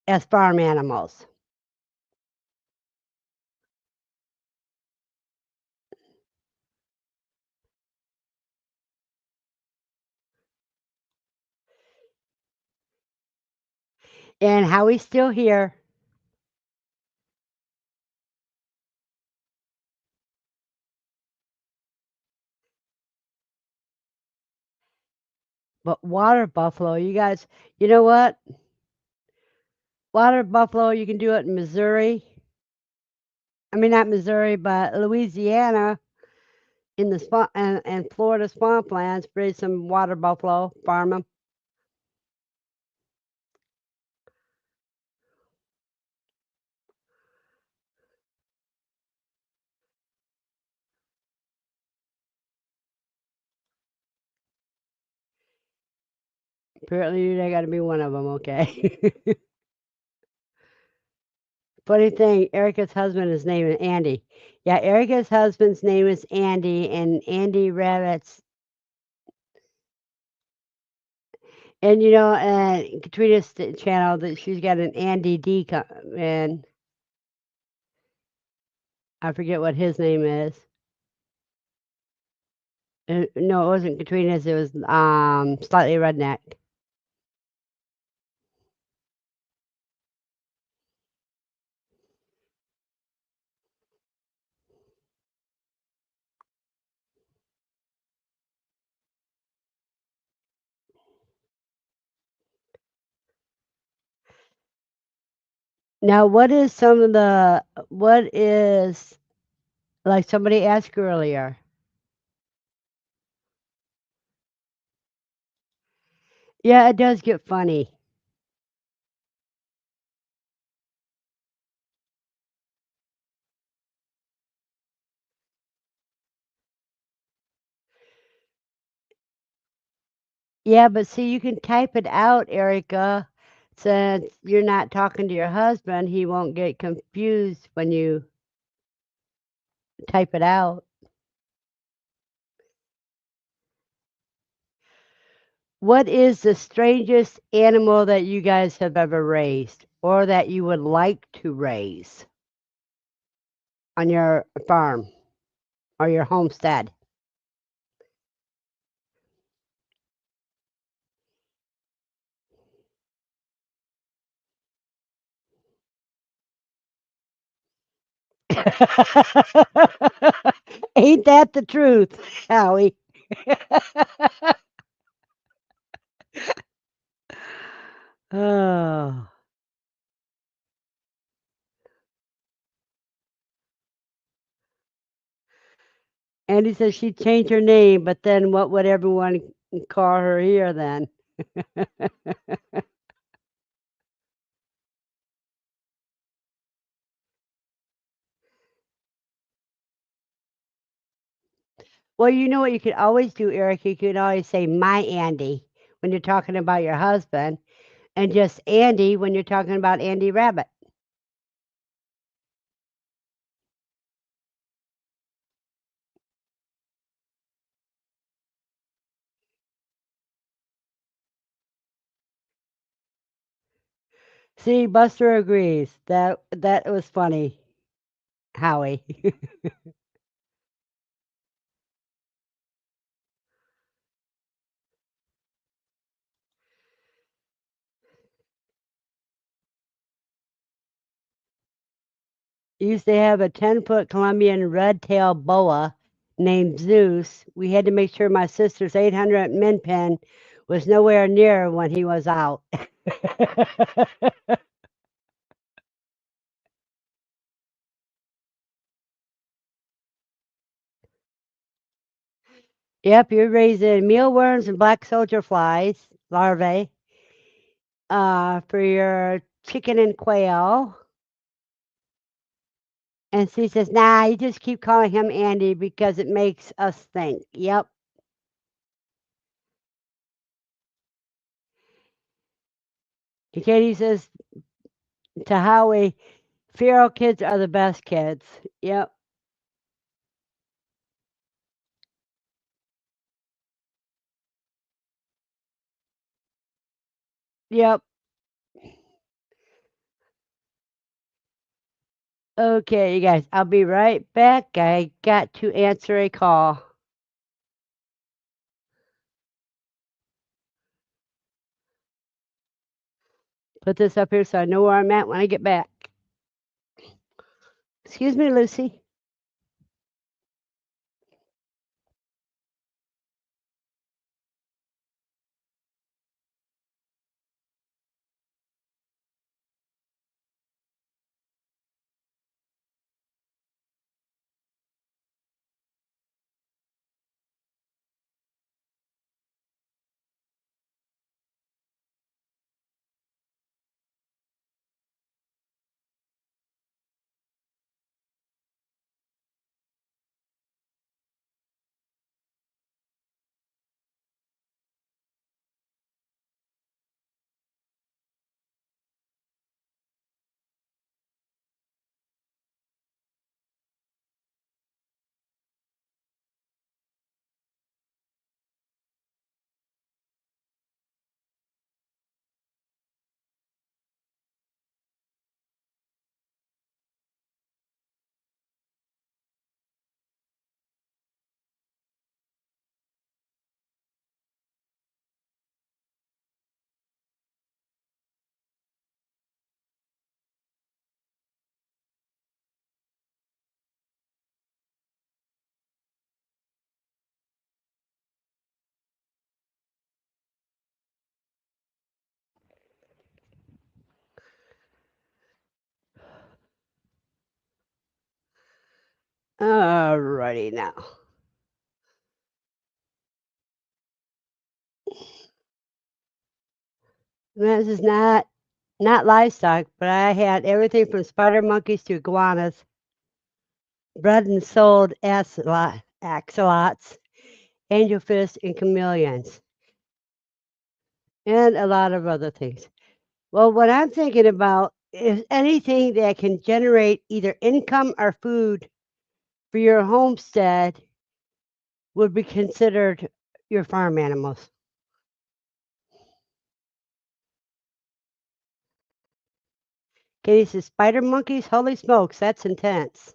as farm animals. And Howie's still here. But water buffalo, you guys, you know what? Water buffalo, you can do it in Missouri. I mean, not Missouri, but Louisiana in the swamp and Florida swamplands. Raise some water buffalo, farm them. Apparently, they got to be one of them. Okay. Funny thing, Erica's husband is named Andy. Yeah, Erica's husband's name is Andy, and Andy Rabbit's. And Katrina's channel that she's got an Andy D, and I forget what his name is. No, it wasn't Katrina's. It was slightly redneck. Now, what is like somebody asked earlier? Yeah, it does get funny. Yeah, but see, you can type it out, Erica. Since you're not talking to your husband, he won't get confused when you type it out. What is the strangest animal that you guys have ever raised or that you would like to raise on your farm or your homestead? Ain't that the truth, Howie? Oh. Andy says she'd change her name, but then what would everyone call her here then? Well, you know what you could always do, Eric? You could always say my Andy when you're talking about your husband, and just Andy when you're talking about Andy Rabbit. See, Buster agrees. That was funny, Howie. Used to have a 10-foot Colombian red-tailed boa named Zeus. We had to make sure my sister's 800 min pin was nowhere near when he was out. Yep, you're raising mealworms and black soldier flies, larvae, for your chicken and quail. And she says, nah, you just keep calling him Andy because it makes us think. Yep. And Katie says to Howie, feral kids are the best kids. Yep. Yep. Okay, you guys, I'll be right back. I got to answer a call. Put this up here so I know where I'm at when I get back. Excuse me, Lucy. Alrighty now. This is not livestock, but I had everything from spider monkeys to iguanas, bred and sold axolots, angelfish, and chameleons, and a lot of other things. Well, what I'm thinking about is anything that can generate either income or food for your homestead would be considered your farm animals. Katie says, spider monkeys? Holy smokes, that's intense.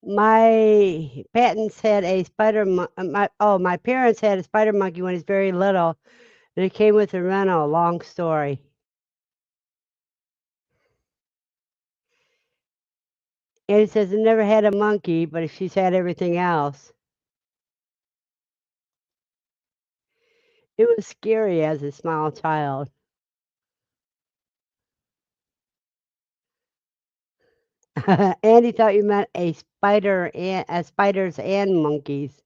My parents had a my parents had a spider monkey when he was very little, and it came with a rental. Long story. And he says, I never had a monkey, but if she's had everything else. It was scary as a small child. Andy thought you meant spiders and monkeys.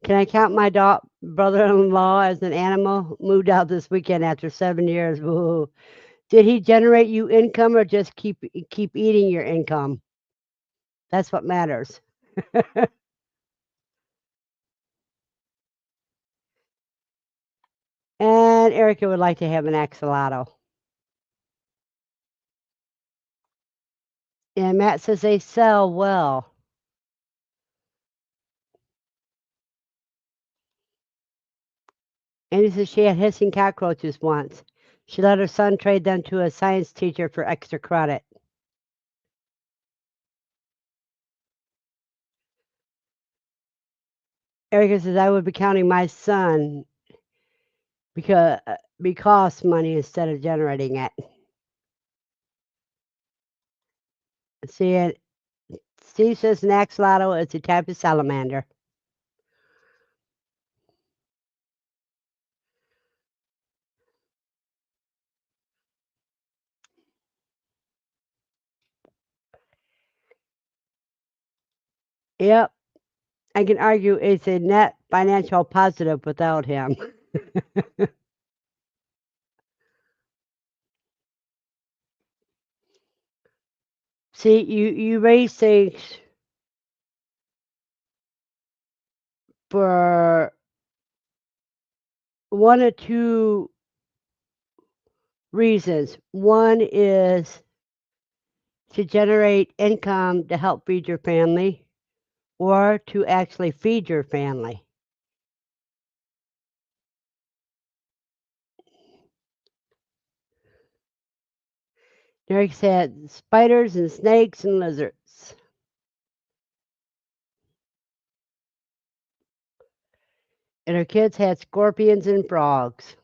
Can I count my brother-in-law as an animal? Moved out this weekend after 7 years. Woo. Did he generate you income or just keep eating your income? That's what matters. And Erica would like to have an axolotl. And Matt says they sell well. And he says she had hissing cockroaches once. She let her son trade them to a science teacher for extra credit. Erica says I would be counting my son because money instead of generating it. See it. Steve says an axolotl is a type of salamander. Yep, I can argue it's a net financial positive without him. See, you raise things for one or two reasons. One is to generate income to help feed your family or to actually feed your family. Derek said spiders and snakes and lizards. And her kids had scorpions and frogs.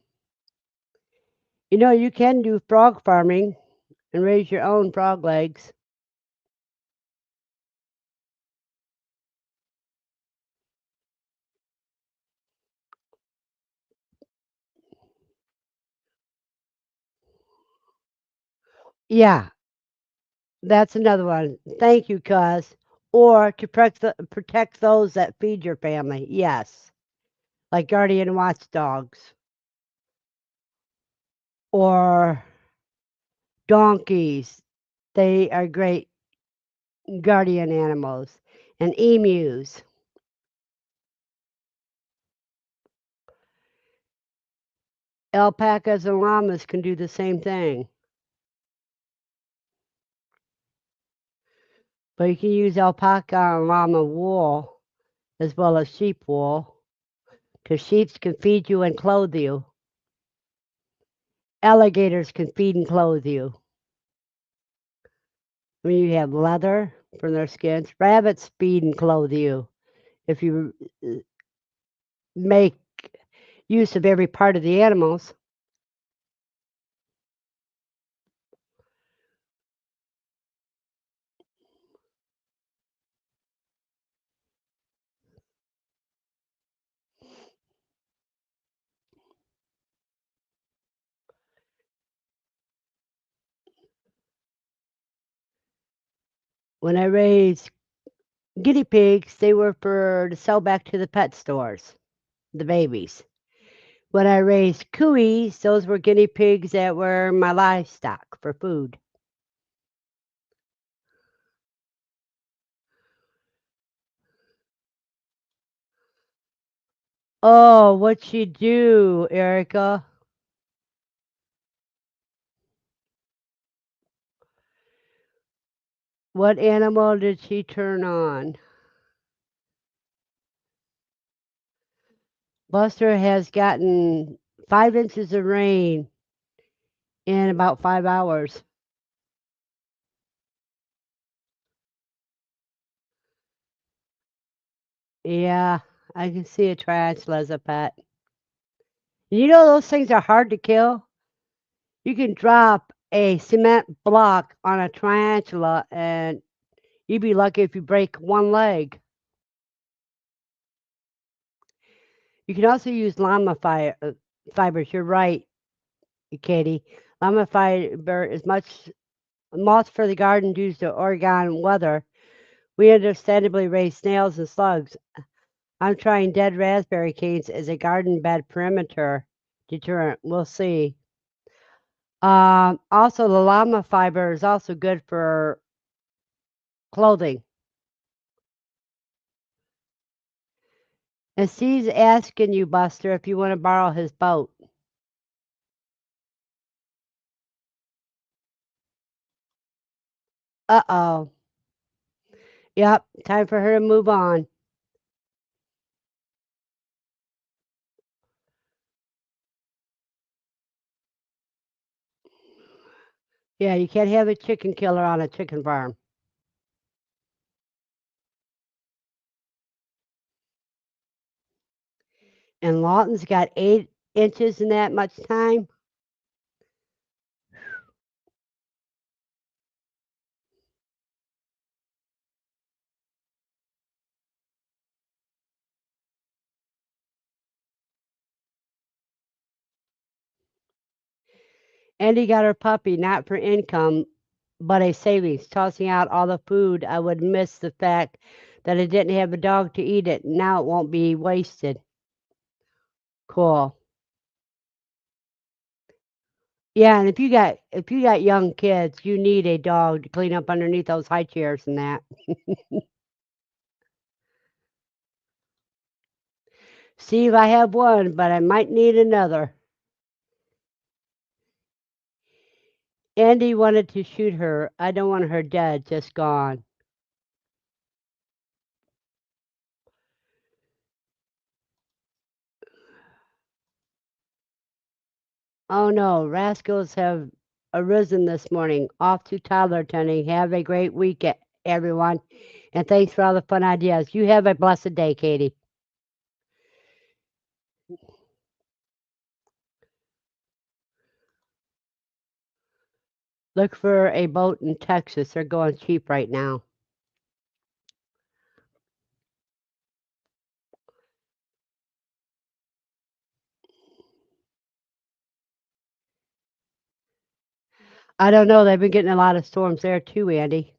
You know, you can do frog farming and raise your own frog legs. Yeah, that's another one. Thank you, cuz. Or to protect those that feed your family. Yes, like guardian watchdogs or donkeys. They are great guardian animals. And emus. Alpacas and llamas can do the same thing. But you can use alpaca and llama wool as well as sheep wool because sheep can feed you and clothe you. Alligators can feed and clothe you. I mean, you have leather from their skins. Rabbits feed and clothe you if you make use of every part of the animals. When I raised guinea pigs, they were for to sell back to the pet stores, the babies. When I raised cuies, those were guinea pigs that were my livestock for food. Oh, what'd she do, Erica? What animal did she turn on? Buster has gotten 5 inches of rain in about 5 hours. Yeah, I can see a tarantula as a pet. You know those things are hard to kill? You can drop a cement block on a tarantula and you'd be lucky if you break one leg. You can also use fibers. You're right, Katie. Llama fiber is much moss for the garden due to Oregon weather. We understandably raise snails and slugs. I'm trying dead raspberry canes as a garden bed perimeter deterrent. We'll see. Also, the llama fiber is also good for clothing. And Steve's asking you, Buster, if you want to borrow his boat. Uh-oh. Yep, time for her to move on. Yeah, you can't have a chicken killer on a chicken farm. And Lawton's got 8 inches in that much time. Andy got her puppy not for income, but a savings, tossing out all the food. I would miss the fact that I didn't have a dog to eat it. Now it won't be wasted. Cool. Yeah, and if you got young kids, you need a dog to clean up underneath those high chairs and that. Steve, I have one, but I might need another. Andy wanted to shoot her. I don't want her dead, just gone. Oh no, rascals have arisen this morning. Off to toddler tending. Have a great week, everyone. And thanks for all the fun ideas. You have a blessed day, Katie. Look for a boat in Texas. They're going cheap right now. I don't know. They've been getting a lot of storms there too, Andy.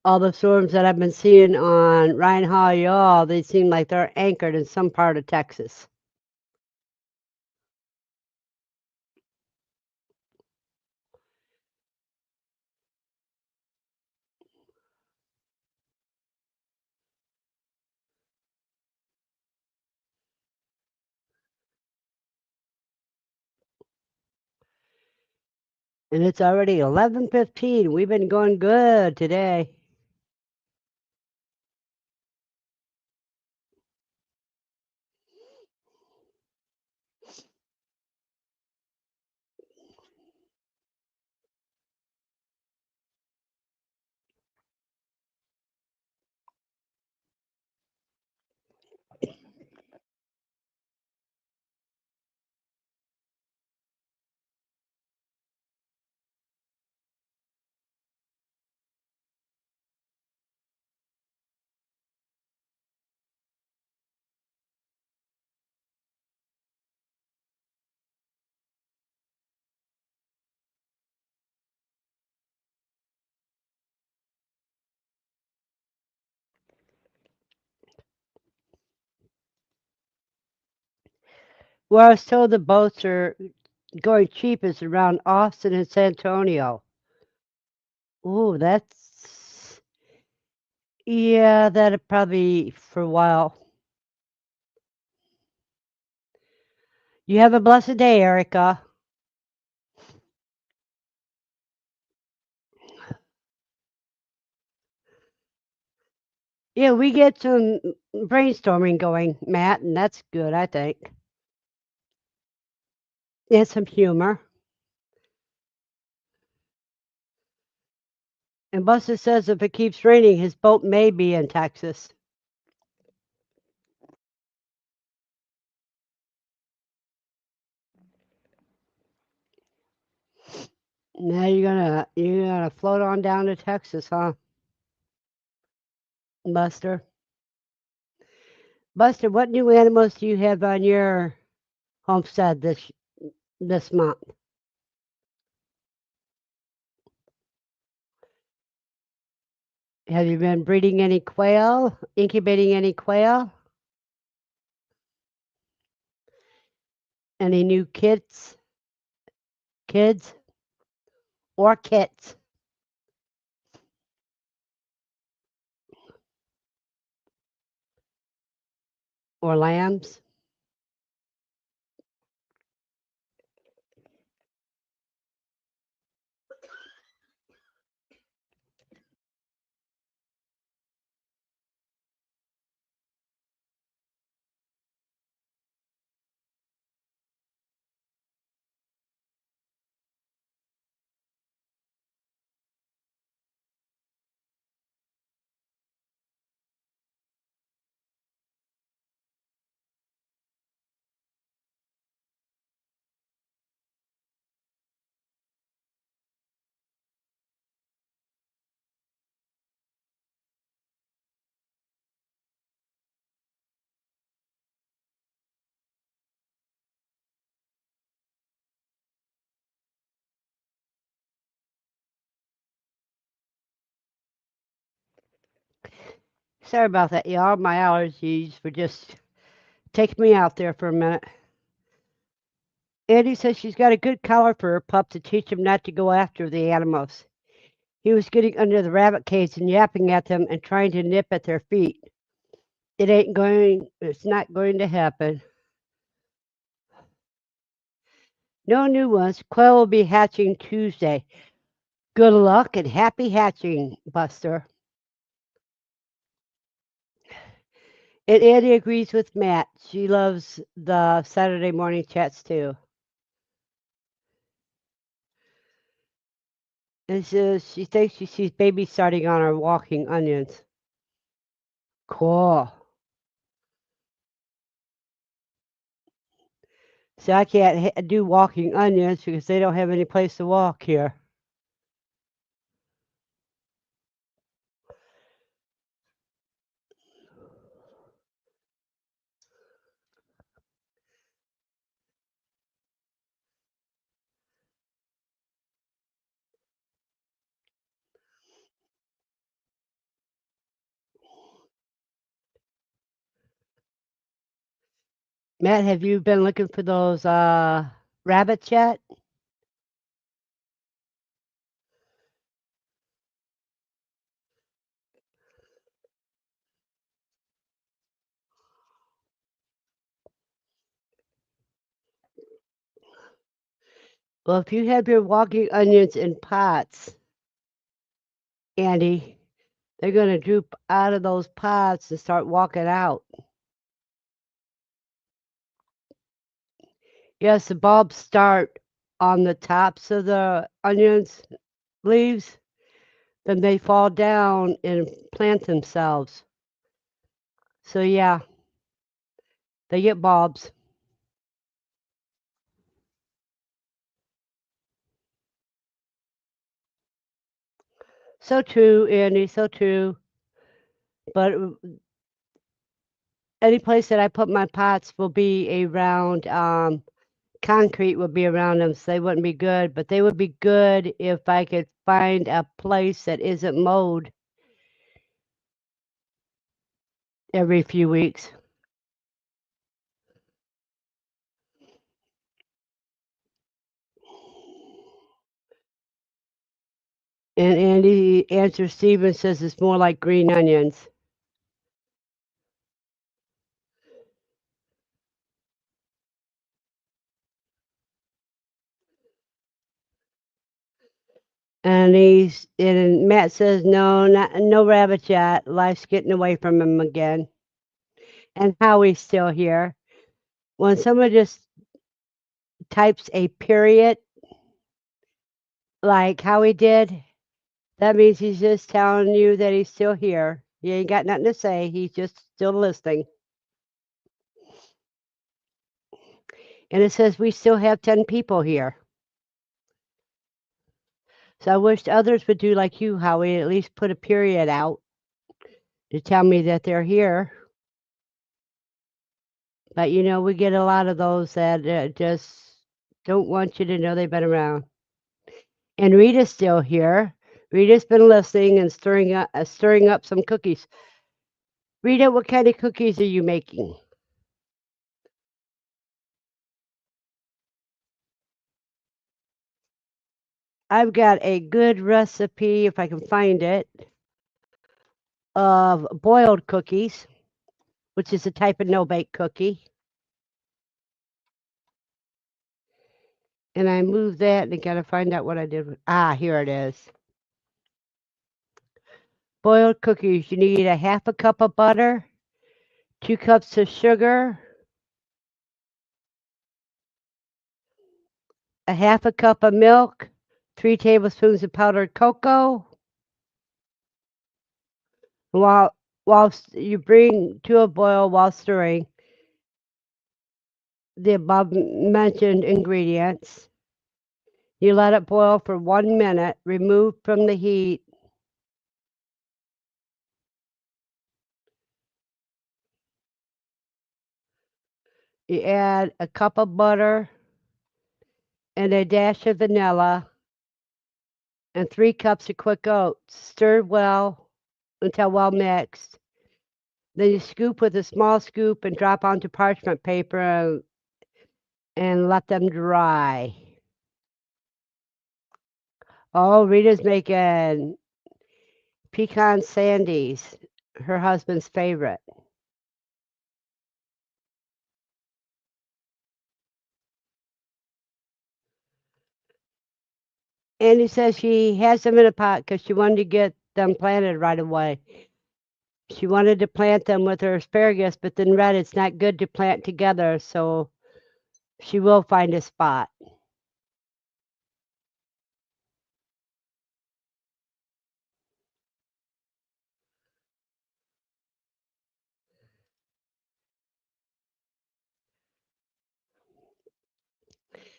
All the storms that I've been seeing on Ryan Hall, y'all, they seem like they're anchored in some part of Texas. And it's already 11:15. We've been going good today. Where I was told the boats are going cheap is around Austin and San Antonio. Ooh, that's yeah, that'd probably for a while. You have a blessed day, Erica. Yeah, we get some brainstorming going, Matt, and that's good, I think. And some humor. And Buster says if it keeps raining, his boat may be in Texas. Now you're gonna float on down to Texas, huh, Buster? Buster, what new animals do you have on your homestead this month? Have you been breeding any quail? Incubating any quail? Any new kids, or kits, or lambs? Sorry about that, y'all. My allergies were just taking me out there for a minute. Andy says she's got a good collar for her pup to teach him not to go after the animals. He was getting under the rabbit cage and yapping at them and trying to nip at their feet. It's not going to happen. No new ones. Quail will be hatching Tuesday. Good luck and happy hatching, Buster. And Andy agrees with Matt. She loves the Saturday morning chats too. And she thinks she sees baby starting on her walking onions. Cool. So I can't do walking onions because they don't have any place to walk here. Matt, have you been looking for those rabbits yet? Well, if you have your walking onions in pots, Andy, they're going to droop out of those pots and start walking out. Yes, the bulbs start on the tops of the onions leaves, then they fall down and plant themselves. So yeah, they get bulbs. So true, Andy, so true. But any place that I put my pots will be around concrete would be around them, so they wouldn't be good. But they would be good if I could find a place that isn't mowed every few weeks. And Andy answers Steve and says it's more like green onions. And Matt says no rabbits yet. Life's getting away from him again. And Howie's still here. When someone just types a period like Howie did, that means he's just telling you that he's still here. He ain't got nothing to say. He's just still listening. And it says we still have 10 people here. So I wished others would do like you, Howie, at least put a period out to tell me that they're here. But we get a lot of those that just don't want you to know they've been around. And Rita's still here. Rita's been listening and stirring up some cookies. Rita, what kind of cookies are you making? I've got a good recipe, if I can find it, of boiled cookies, which is a type of no-bake cookie. And I moved that and I got to find out what I did with. Here it is. Boiled cookies. You need a half a cup of butter, 2 cups of sugar, a half a cup of milk, 3 tablespoons of powdered cocoa. While you bring to a boil while stirring the above mentioned ingredients, you let it boil for 1 minute, remove from the heat. You add a cup of butter and a dash of vanilla and 3 cups of quick oats. Stir well until well mixed. Then you scoop with a small scoop and drop onto parchment paper and let them dry. Oh, Rita's making pecan sandies, her husband's favorite. And he says she has them in a pot because she wanted to get them planted right away. She wanted to plant them with her asparagus, but then read it's not good to plant together, so she will find a spot.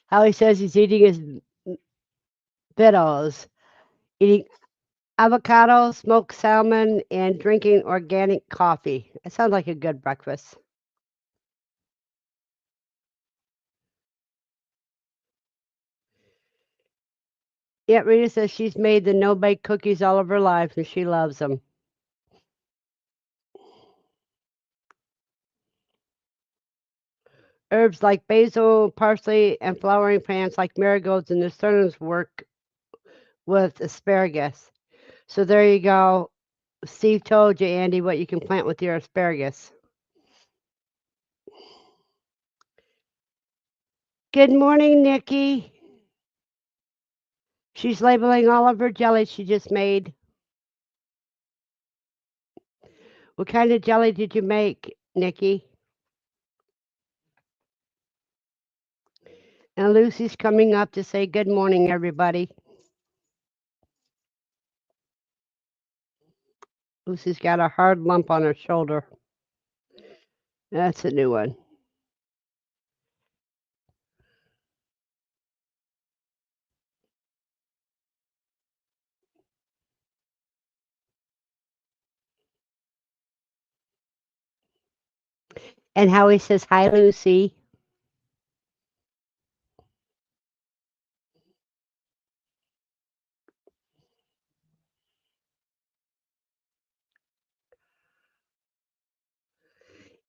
Howie says he's eating his victuals, eating avocado, smoked salmon, and drinking organic coffee. It sounds like a good breakfast. Yeah, Rita says she's made the no-bake cookies all of her life and she loves them. Herbs like basil, parsley, and flowering plants like marigolds and nasturtiums work with asparagus. So there you go. Steve told you, Andy, what you can plant with your asparagus. Good morning, Nikki. She's labeling all of her jellies she just made. What kind of jelly did you make, Nikki? And Lucy's coming up to say good morning, everybody. Lucy's got a hard lump on her shoulder. That's a new one. And Howie says, hi, Lucy.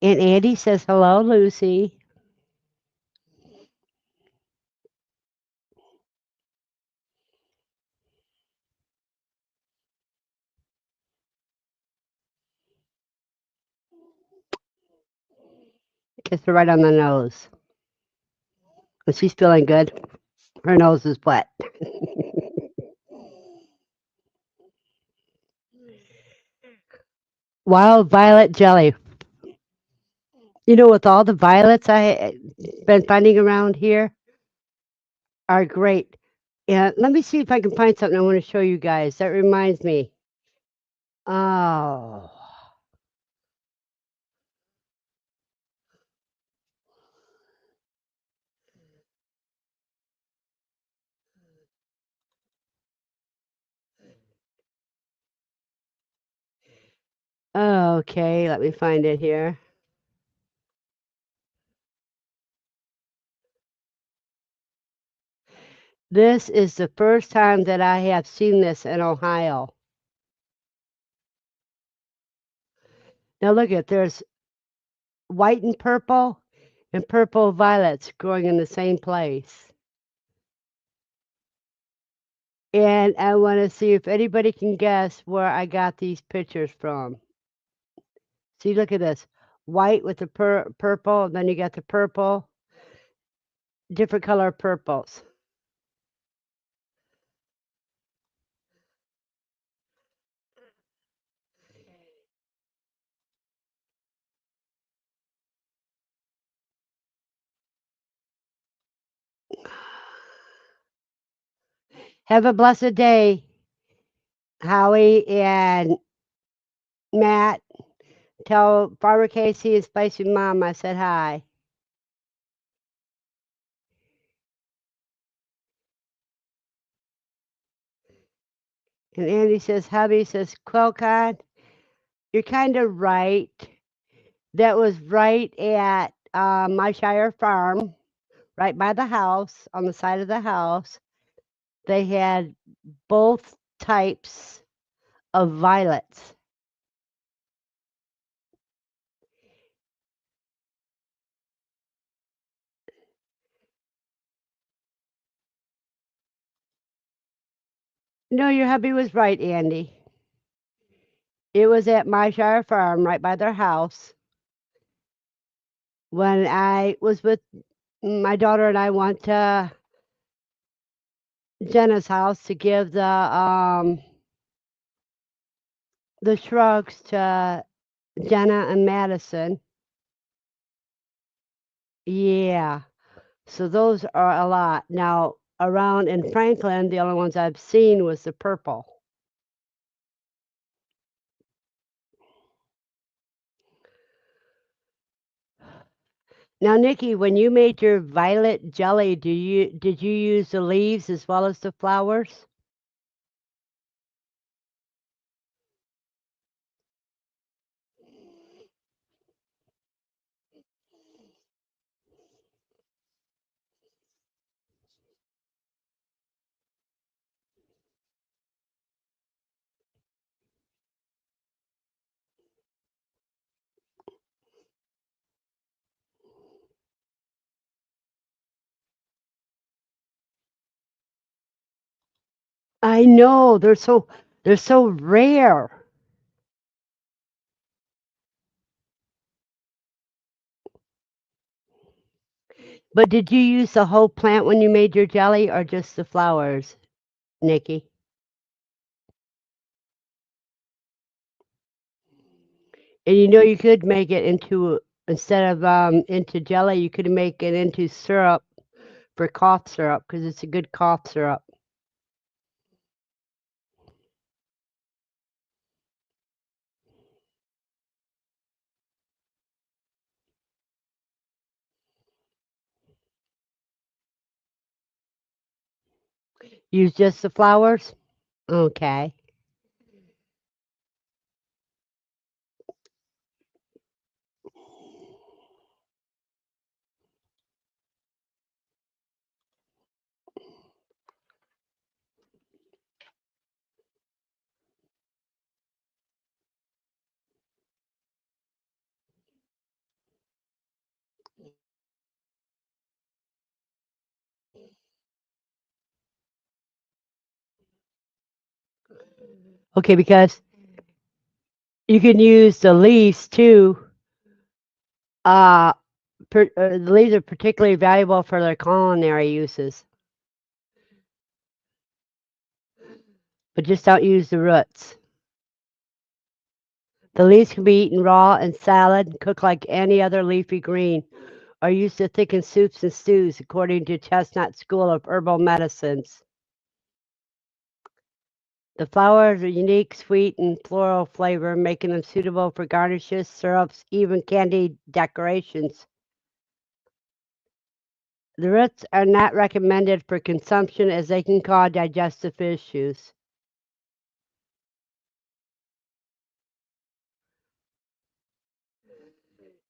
And Andy says, hello, Lucy. Kiss her right on the nose. And she's feeling good. Her nose is wet. Wild violet jelly. You know, with all the violets I been finding around here are great. Yeah, let me see if I can find something I want to show you guys. That reminds me. Oh, okay. Let me find it here. This is the first time that I have seen this in Ohio. Now look at there's white and purple violets growing in the same place. And I want to see if anybody can guess where I got these pictures from. See, look at this. White with the purple, and then you got the purple, different color purples. Have a blessed day, Howie and Matt. Tell Barbara Casey and Spicy Mom I said hi. And Andy says, hubby says, Quilcon, you're kind of right. That was right at my Shire farm, right by the house, on the side of the house. They had both types of violets. No, your hubby was right, Andy. It was at my Shire farm, right by their house. When I was with my daughter and I went to Jenna's house to give the shrugs to Jenna and Madison. Yeah. So those are a lot. Now, around in Franklin, the only ones I've seen was the purple. Now, Nikki, when you made your violet jelly, did you use the leaves as well as the flowers? I know they're so rare. But did you use the whole plant when you made your jelly or just the flowers, Nikki? And you know you could make it into instead of into jelly, you could make it into syrup for cough syrup because it's a good cough syrup. Use just the flowers? Okay. Okay, because you can use the leaves too. Uh The leaves are particularly valuable for their culinary uses, but just don't use the roots. The leaves can be eaten raw in salad, cooked like any other leafy green, or used to thicken soups and stews, according to Chestnut School of Herbal Medicines. The flowers are unique, sweet, and floral flavor, making them suitable for garnishes, syrups, even candy decorations. The roots are not recommended for consumption as they can cause digestive issues.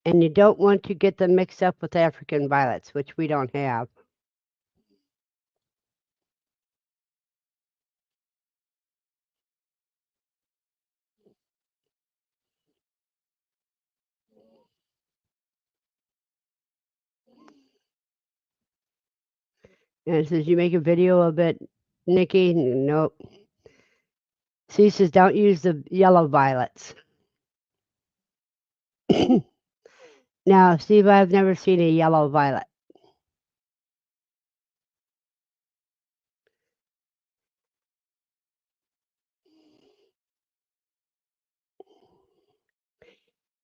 And you don't want to get them mixed up with African violets, which we don't have. And it says you make a video of it, Nikki. Nope. She says don't use the yellow violets. Now, Steve, I've never seen a yellow violet.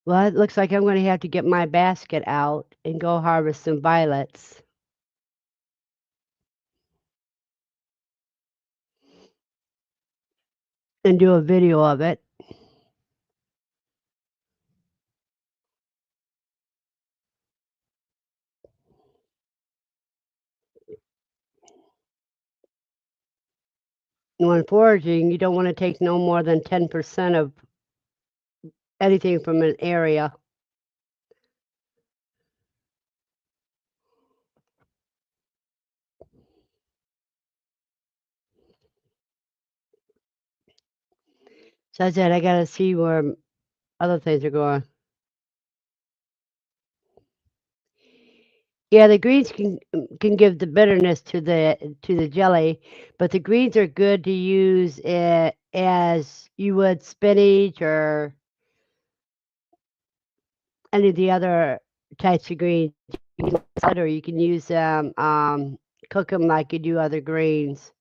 Well, it looks like I'm going to have to get my basket out and go harvest some violets and do a video of it. When foraging, you don't want to take no more than 10% of anything from an area. So I said I got to see where other things are going. Yeah, the greens can give the bitterness to the jelly, but the greens are good to use as you would spinach or any of the other types of greens. You can salad or you can use them, cook them like you do other greens.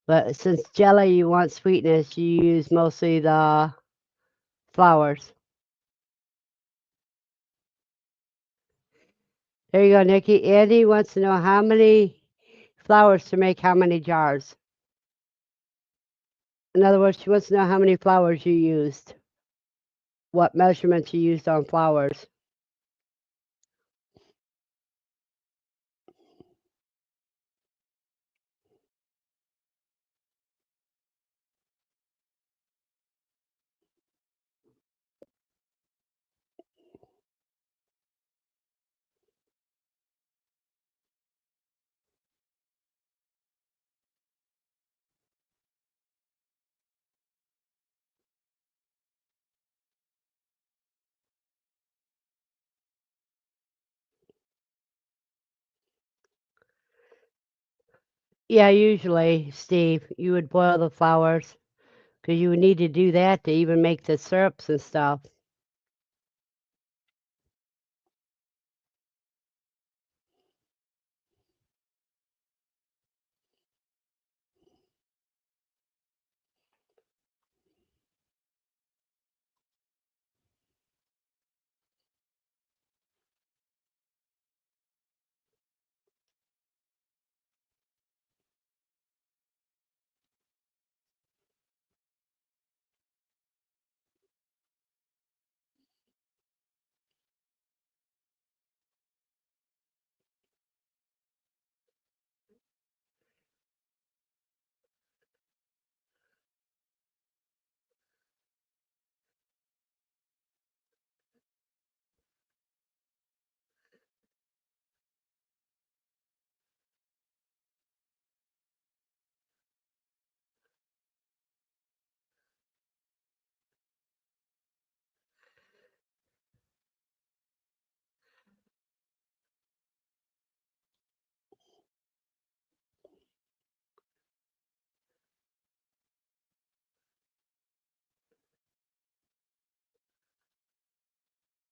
But since jelly, you want sweetness, you use mostly the flowers. There you go, Nikki. Andy wants to know how many flowers to make how many jars. In other words, she wants to know how many flowers you used, what measurements you used on flowers. Yeah, usually, Steve, you would boil the flowers because you would need to do that to even make the syrups and stuff.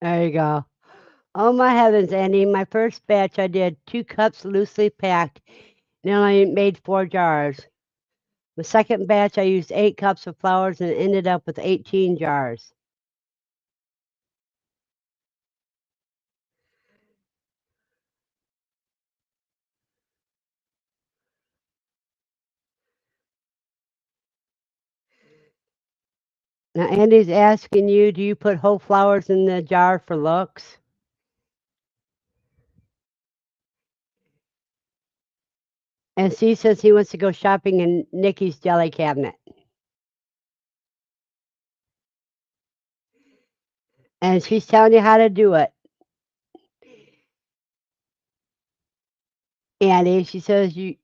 There you go. Oh my heavens, Andy. My first batch I did 2 cups loosely packed and only made 4 jars. The second batch I used 8 cups of flowers and ended up with 18 jars. Now Andy's asking you, do you put whole flowers in the jar for looks? And C says he wants to go shopping in Nikki's jelly cabinet. And she's telling you how to do it. Andy, she says you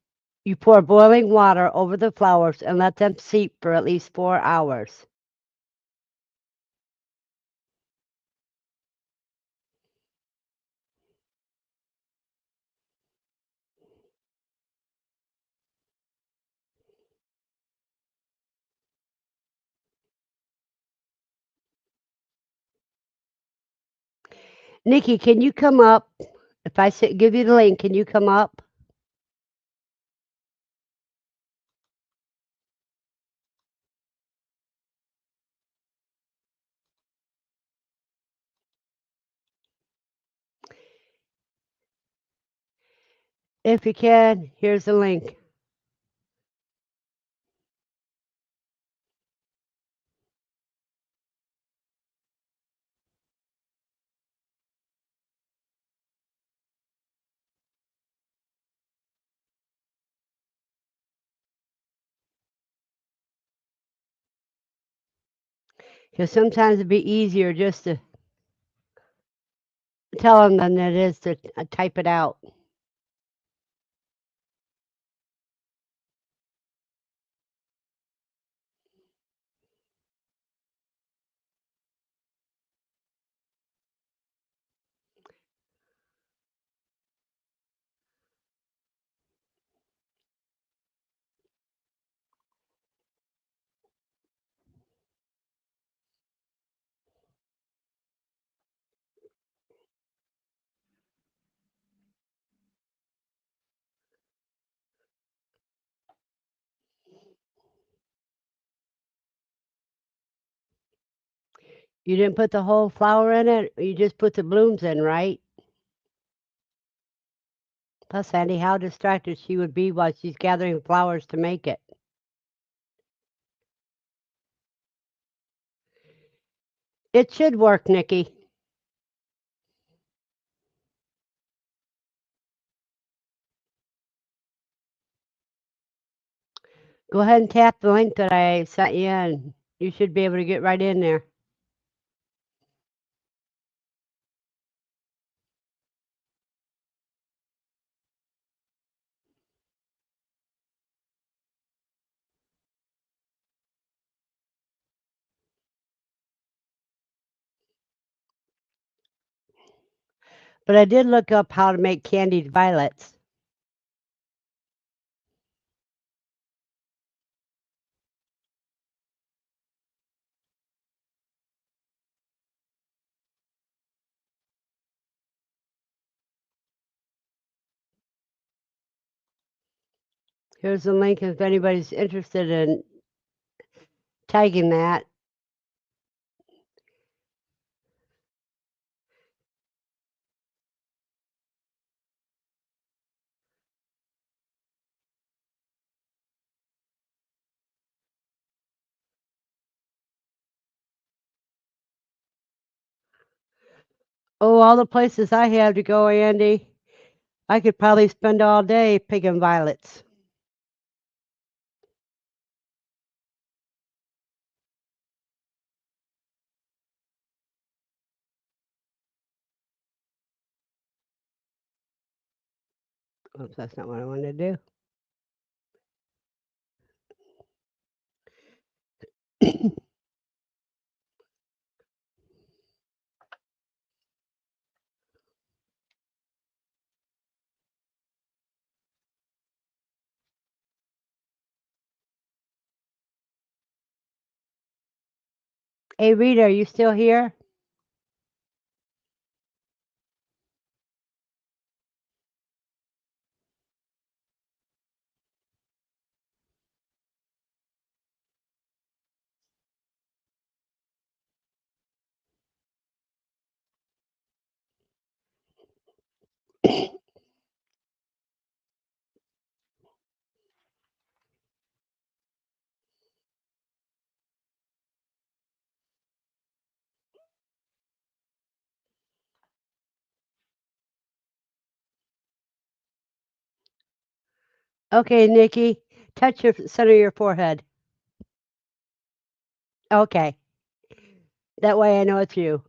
pour boiling water over the flowers and let them steep for at least 4 hours. Nikki, can you come up? If I give you the link, can you come up? If you can, here's the link. Because sometimes it'd be easier just to tell them than it is to type it out. You didn't put the whole flower in it. You just put the blooms in, right? Plus, Andy, how distracted she would be while she's gathering flowers to make it. It should work, Nikki. Go ahead and tap the link that I sent you in. You should be able to get right in there. But I did look up how to make candied violets. Here's the link if anybody's interested in tagging that. Oh, all the places I have to go, Andy. I could probably spend all day picking violets. Oops, that's not what I wanted to do. Hey, Rita, are you still here? Okay, Nikki, touch your center of your forehead. Okay, that way I know it's you.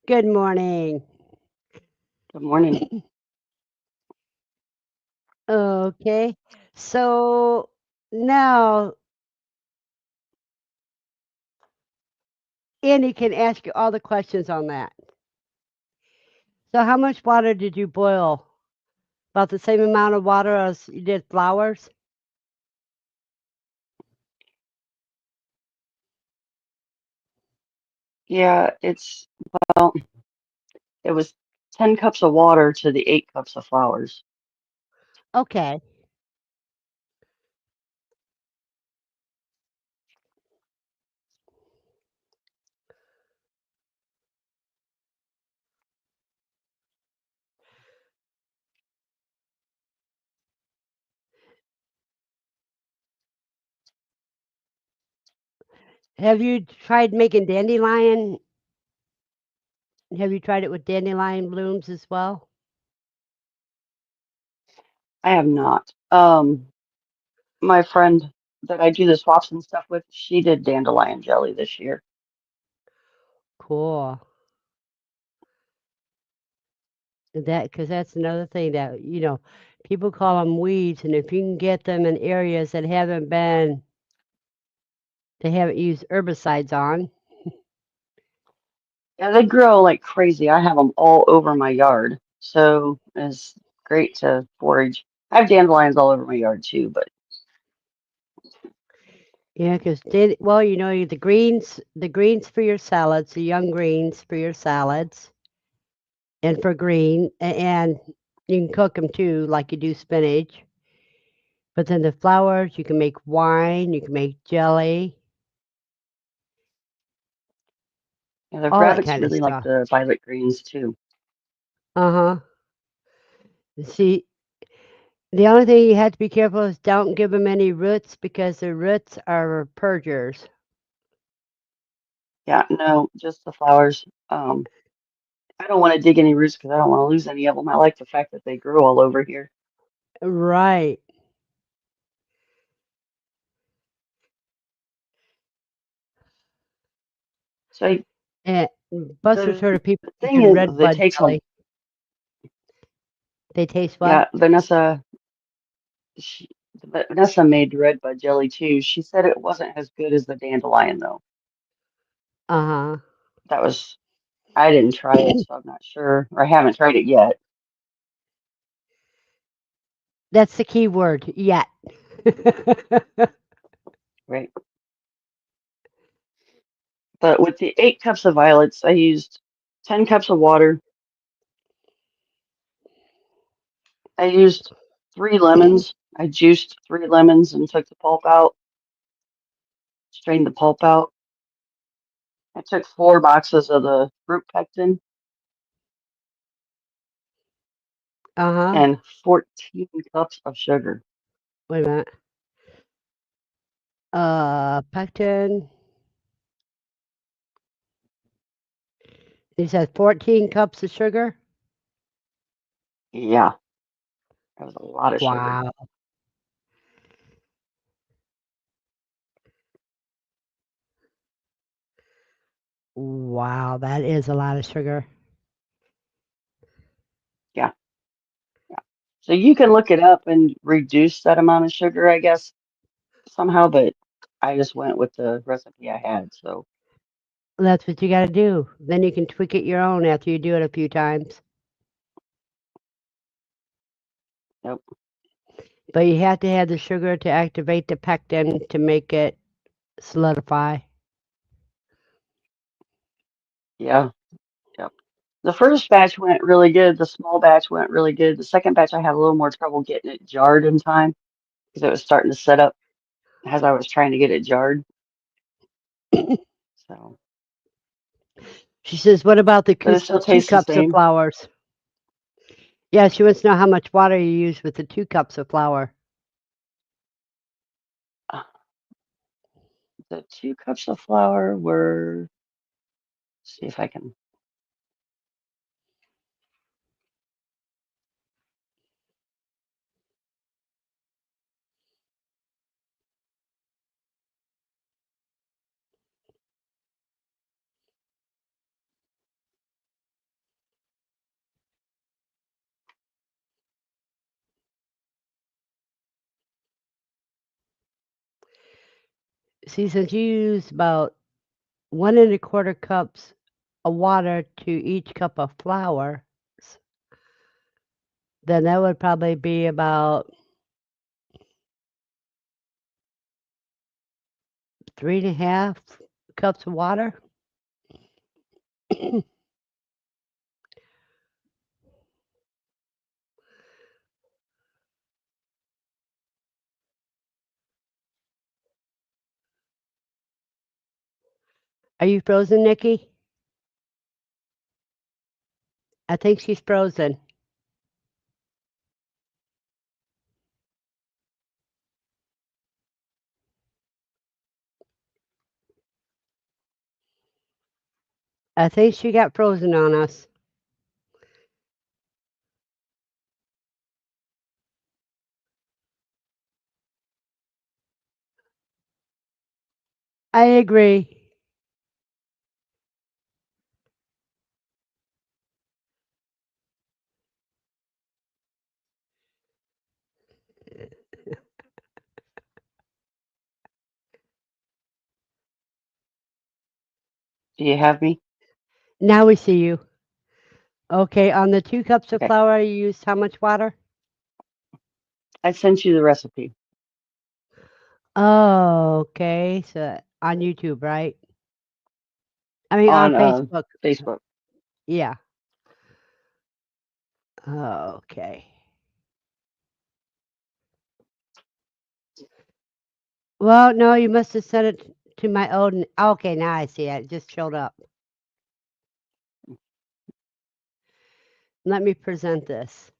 Good morning. Good morning. Okay, so now Andy can ask you all the questions on that. So, how much water did you boil? About the same amount of water as you did flowers? Yeah, well, it was 10 cups of water to the 8 cups of flowers. Okay. Have you tried making dandelion? Have you tried it with dandelion blooms as well? I have not. My friend that I do the swaps and stuff with, she did dandelion jelly this year. Cool. That because that's another thing that people call them weeds, and if you can get them in areas that they haven't used herbicides on. Yeah, they grow like crazy. I have them all over my yard, so it's great to forage. I have dandelions all over my yard too, but Yeah, because well, the greens for your salads, the young greens for your salads, and for and you can cook them too, like you do spinach. But then the flowers, you can make wine, you can make jelly, yeah, the all that rabbits kind of really like stuff. the violet greens too. Uh huh. See, the only thing you have to be careful is don't give them any roots because the roots are purgers. Yeah, no, just the flowers. I don't want to dig any roots because I don't want to lose any of them. I like the fact that they grow all over here. Right. So And Buster's heard the of people thing making is, red it bud takes a jelly. They taste what? yeah. She, Vanessa made red bud jelly too. She said it wasn't as good as the dandelion though. Uh huh. That was I didn't try it, so I'm not sure, or I haven't tried it yet. That's the key word, yet. Right. But with the 8 cups of violets, I used 10 cups of water. I used 3 lemons. I juiced 3 lemons and took the pulp out, strained the pulp out. I took 4 boxes of the fruit pectin Uh huh. and 14 cups of sugar. Wait a minute. Pectin. You said 14 cups of sugar? Yeah, that was a lot of sugar. Wow. Wow, that is a lot of sugar. Yeah, yeah. So you can look it up and reduce that amount of sugar, I guess, somehow, but I just went with the recipe I had. So, That's what you got to do. Then you can tweak it your own after you do it a few times. yep, But you have to have the sugar to activate the pectin to make it solidify. yeah, yep. The first batch went really good. The small batch went really good. The second batch, I had a little more trouble getting it jarred in time because it was starting to set up as I was trying to get it jarred. So, She says, "What about the but it still 2 tastes the cups of same. flowers?" Yeah, she wants to know how much water you use with the 2 cups of flour. Uh, The 2 cups of flour were, see if I can, See, since you use about 1 1/4 cups of water to each cup of flour, then that would probably be about 3 1/2 cups of water. Are you frozen, Nikki? I think she's frozen. I think she got frozen on us. I agree. do you have me? Now we see you. Okay, on the 2 cups of Okay. flour, you used how much water? I sent you the recipe Oh, okay. So on YouTube, right? I mean, on on Facebook. Facebook. Yeah. Okay. Well, no, you must have sent it to my own. Okay, now I see it. It just showed up. Let me present this.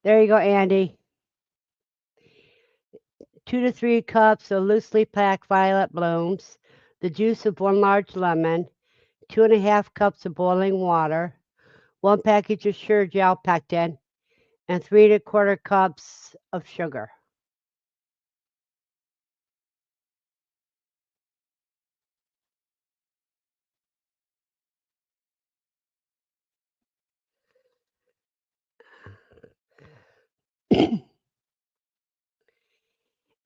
There you go, Andy. 2 to 3 cups of loosely packed violet blooms, the juice of 1 large lemon, 2 1/2 cups of boiling water, 1 package of Sure gel pectin, and 3 1/4 cups of sugar.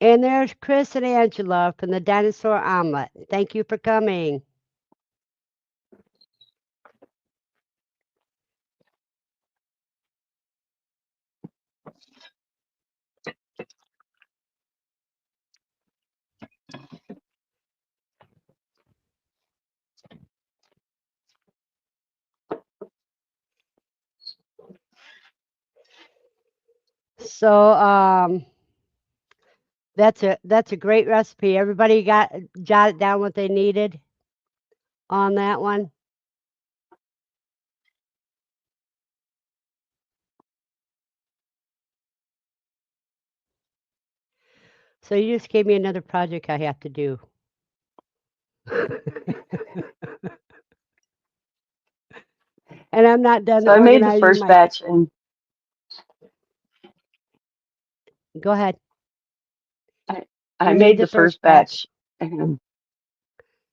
And there's Chris and Angela from the Dinosaur Omelet. Thank you for coming. So that's a great recipe. Everybody got jotted down what they needed on that one. So you just gave me another project I have to do. And I'm not done So I made the organizing first my. batch, and Go ahead. I, I You made made the the first first batch. batch,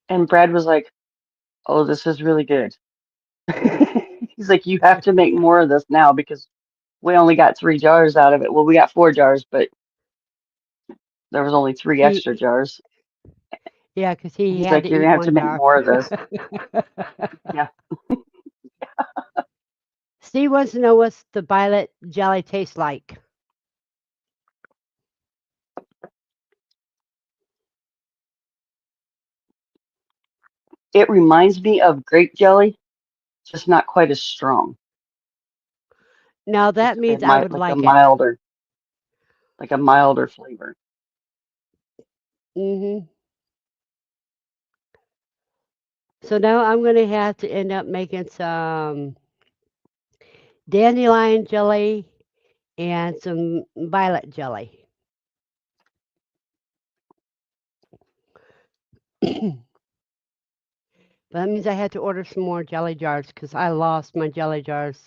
and Brad was like, "Oh, this is really good." He's like, "You have to make more of this now because we only got 3 jars out of it. Well, we got 4 jars, but there was only three extra He jars." Yeah, because he He's had like, to "You're eat gonna have to one make jar. more of this." Yeah, Steve wants to know what's the violet jelly taste like. it reminds me of grape jelly, just not quite as strong. Now that Just means I would like a like it. milder flavor. Mhm. So now I'm gonna have to end up making some dandelion jelly and some violet jelly. But that means I had to order some more jelly jars because I lost my jelly jars.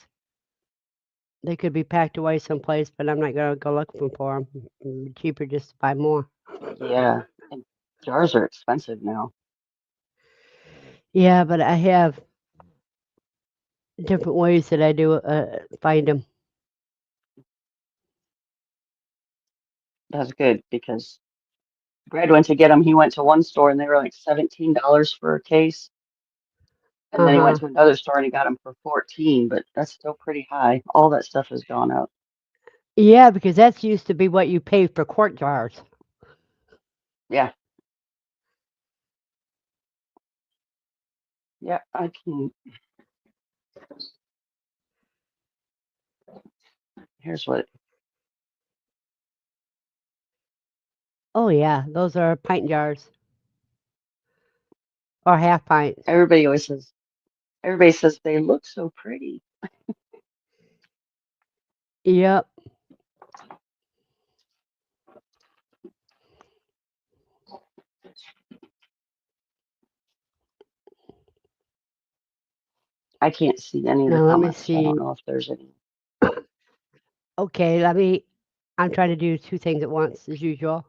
They could be packed away someplace, but I'm not gonna go looking for them. Cheaper just to buy more. Yeah, and jars are expensive now. Yeah, but I have different ways that I do find them. That's good because Brad went to get them. He went to one store and they were like $17 for a case. And Uh then he went huh. to another store and he got them for 14, but that's still pretty high. All that stuff has gone up. Yeah, because that's used to be what you pay for quart jars. Yeah, yeah, I can. Here's what Oh yeah, those are pint jars or half pints. everybody always says. Everybody says they look so pretty. Yep. I can't see any of the Now let me comments. I see. don't know if there's any. Okay, let me. I'm trying to do two things at once as usual.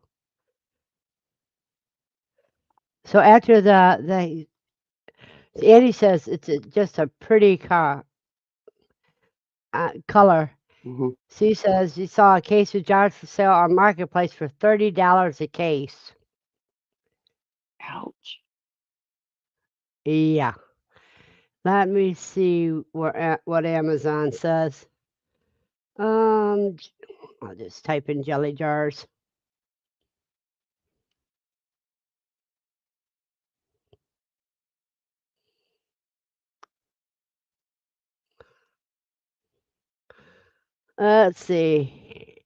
So after Andy says it's just a pretty color. Hmm. She says she saw a case of jars for sale on Marketplace for $30 a case. Ouch. Yeah. Let me see what Amazon says. Um, I'll just type in jelly jars. Let's see.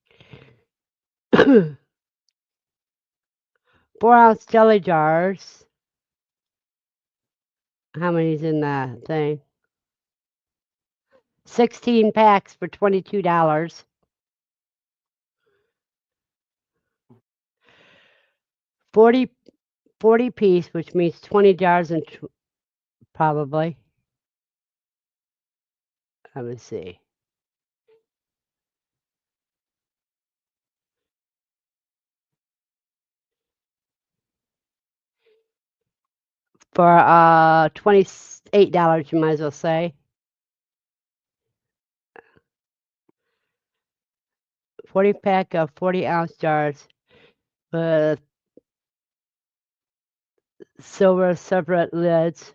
4-ounce jelly jars. How many's in that thing? 16 packs for $22. 40, 40 piece, which means 20 jars and probably. Let me see. For $28, you might as well say. 40 pack of 40-ounce jars with silver separate lids,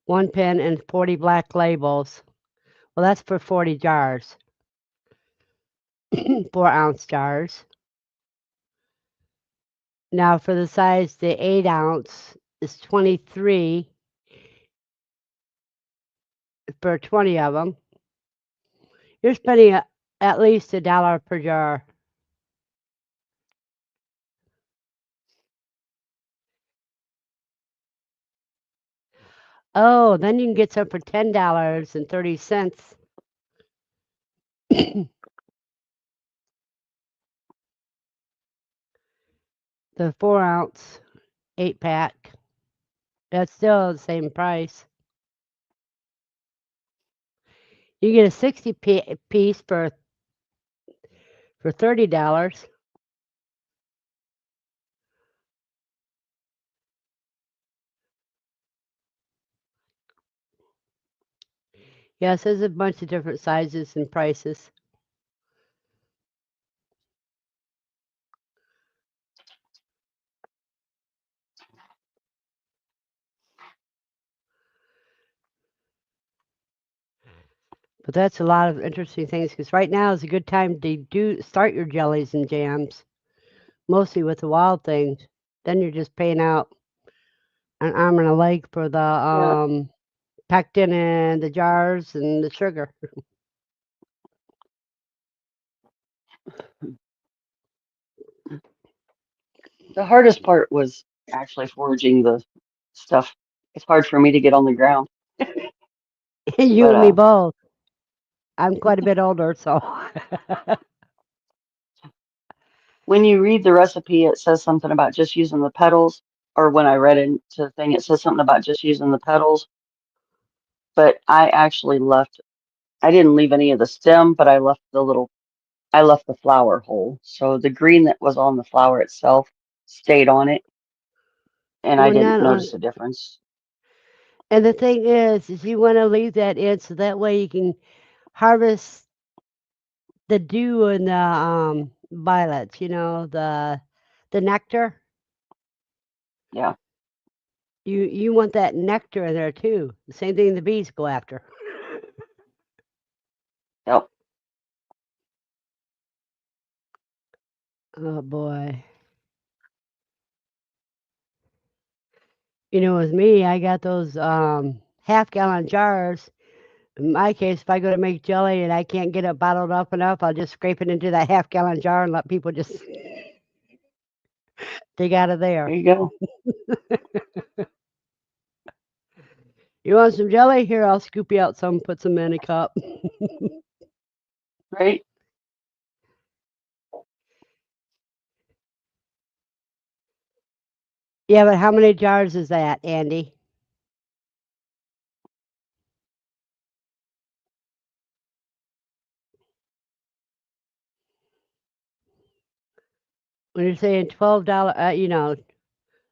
1 pin, and 40 black labels. Well, that's for 40 jars. 4-ounce jars. Now for the size, the 8-ounce is 23 for 20 of them. You're spending at least $1 per jar. Oh, then you can get some for $10.30. The 4-ounce 8-pack. That's still the same price. You get a 60 piece for $30. Yes, there's a bunch of different sizes and prices. But that's a lot of interesting things because right now is a good time to start your jellies and jams, mostly with the wild things. Then you're just paying out an arm and a leg for the Yeah. pectin and the jars and the sugar. The hardest part was actually foraging the stuff. It's hard for me to get on the ground. You But and me both. I'm quite a bit older, so when you read the recipe, it says something about just using the petals. Or when I read into the thing, it says something about just using the petals. But I actually left. I didn't leave any of the stem, but I left the flower whole. So the green that was on the flower itself stayed on it, and I well, didn't not on. notice a difference. And the thing is you want to leave that in so that way you can harvest the dew and the violets. You know the nectar. Yeah, You want that nectar in there too. The same thing the bees go after. yep. Oh boy. You know, with me, I got those half-gallon jars. In my case, if I go to make jelly and I can't get it bottled up enough, I'll just scrape it into that half-gallon jar and let people just dig out of There there. you go. You want some jelly? Here, I'll scoop you out some, put some in a cup. Right? Yeah, but how many jars is that, Andy? When you're saying $12,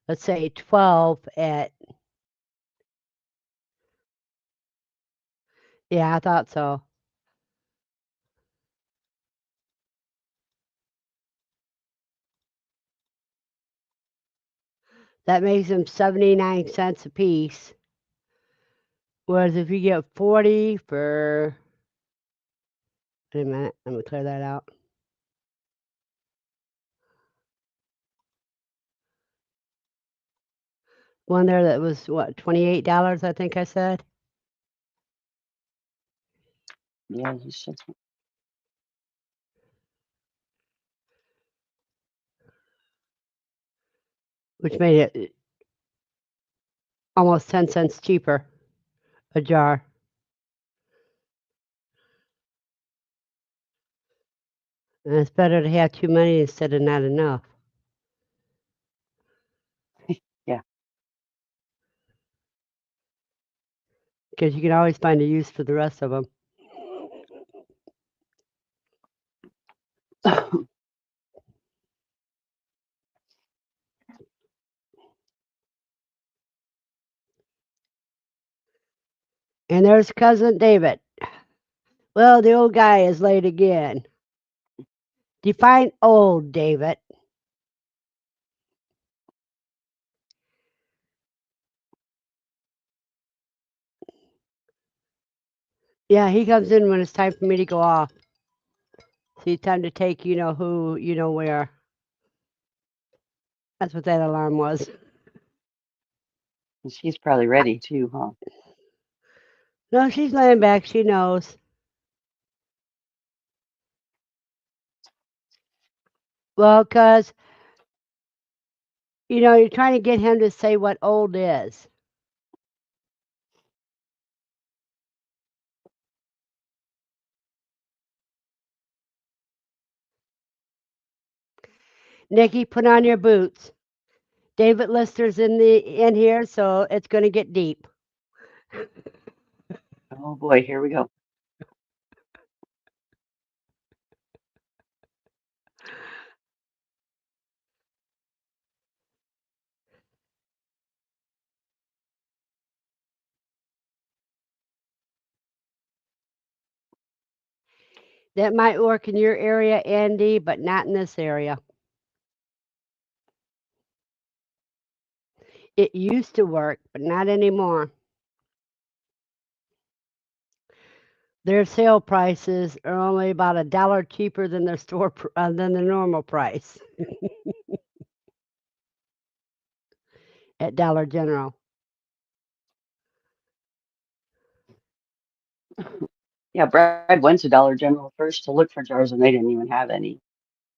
let's say 12 at, yeah, I thought so. That makes them 79 cents a piece. Whereas if you get 40 for, wait a minute, let me clear that out. One there that was what, $28, I think I said, Yeah, you said which made it almost 10 cents cheaper a jar. And it's better to have too many instead of not enough yeah. because you can always find a use for the rest of them. And there's cousin David. Well, the old guy is late again. Define old, David. Yeah, he comes in when it's time for me to go off. See, time to take you know who, you know where. That's what that alarm was. And she's probably ready too, huh? No, she's laying back. She knows. Well, because, you're trying to get him to say what old is. Nikki, put on your boots. David Lister's in here, so it's going to get deep. Oh boy, here we go. That might work in your area, Andy, but not in this area. It used to work, but not anymore. Their sale prices are only about $1 cheaper than their than the normal price at Dollar General. Yeah, Brad went to Dollar General first to look for jars, and they didn't even have any.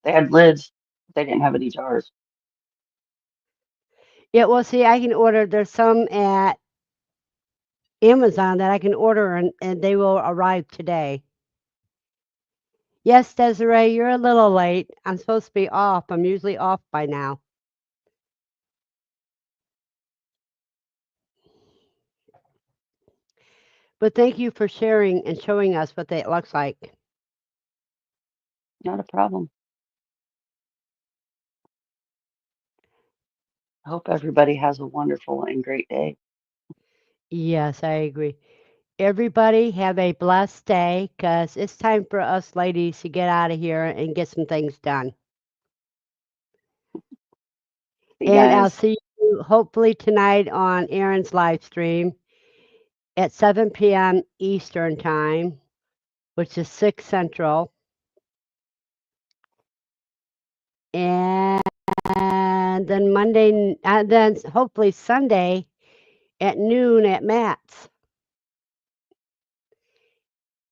They had lids, but they didn't have any jars. Yeah, well, see, I can order. There's some at Amazon that I can order, and they will arrive today. Yes, Desiree, you're a little late. I'm supposed to be off. I'm usually off by now. But thank you for sharing and showing us what that looks like. Not a problem. I hope everybody has a wonderful and great day. Yes, I agree. Everybody have a blessed day because it's time for us ladies to get out of here and get some things done. See you And I'll guys. see you hopefully tonight on Aaron's live stream at 7 p.m. Eastern Time, which is 6 Central. And then then hopefully Sunday at noon at Matt's.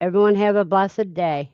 Everyone have a blessed day.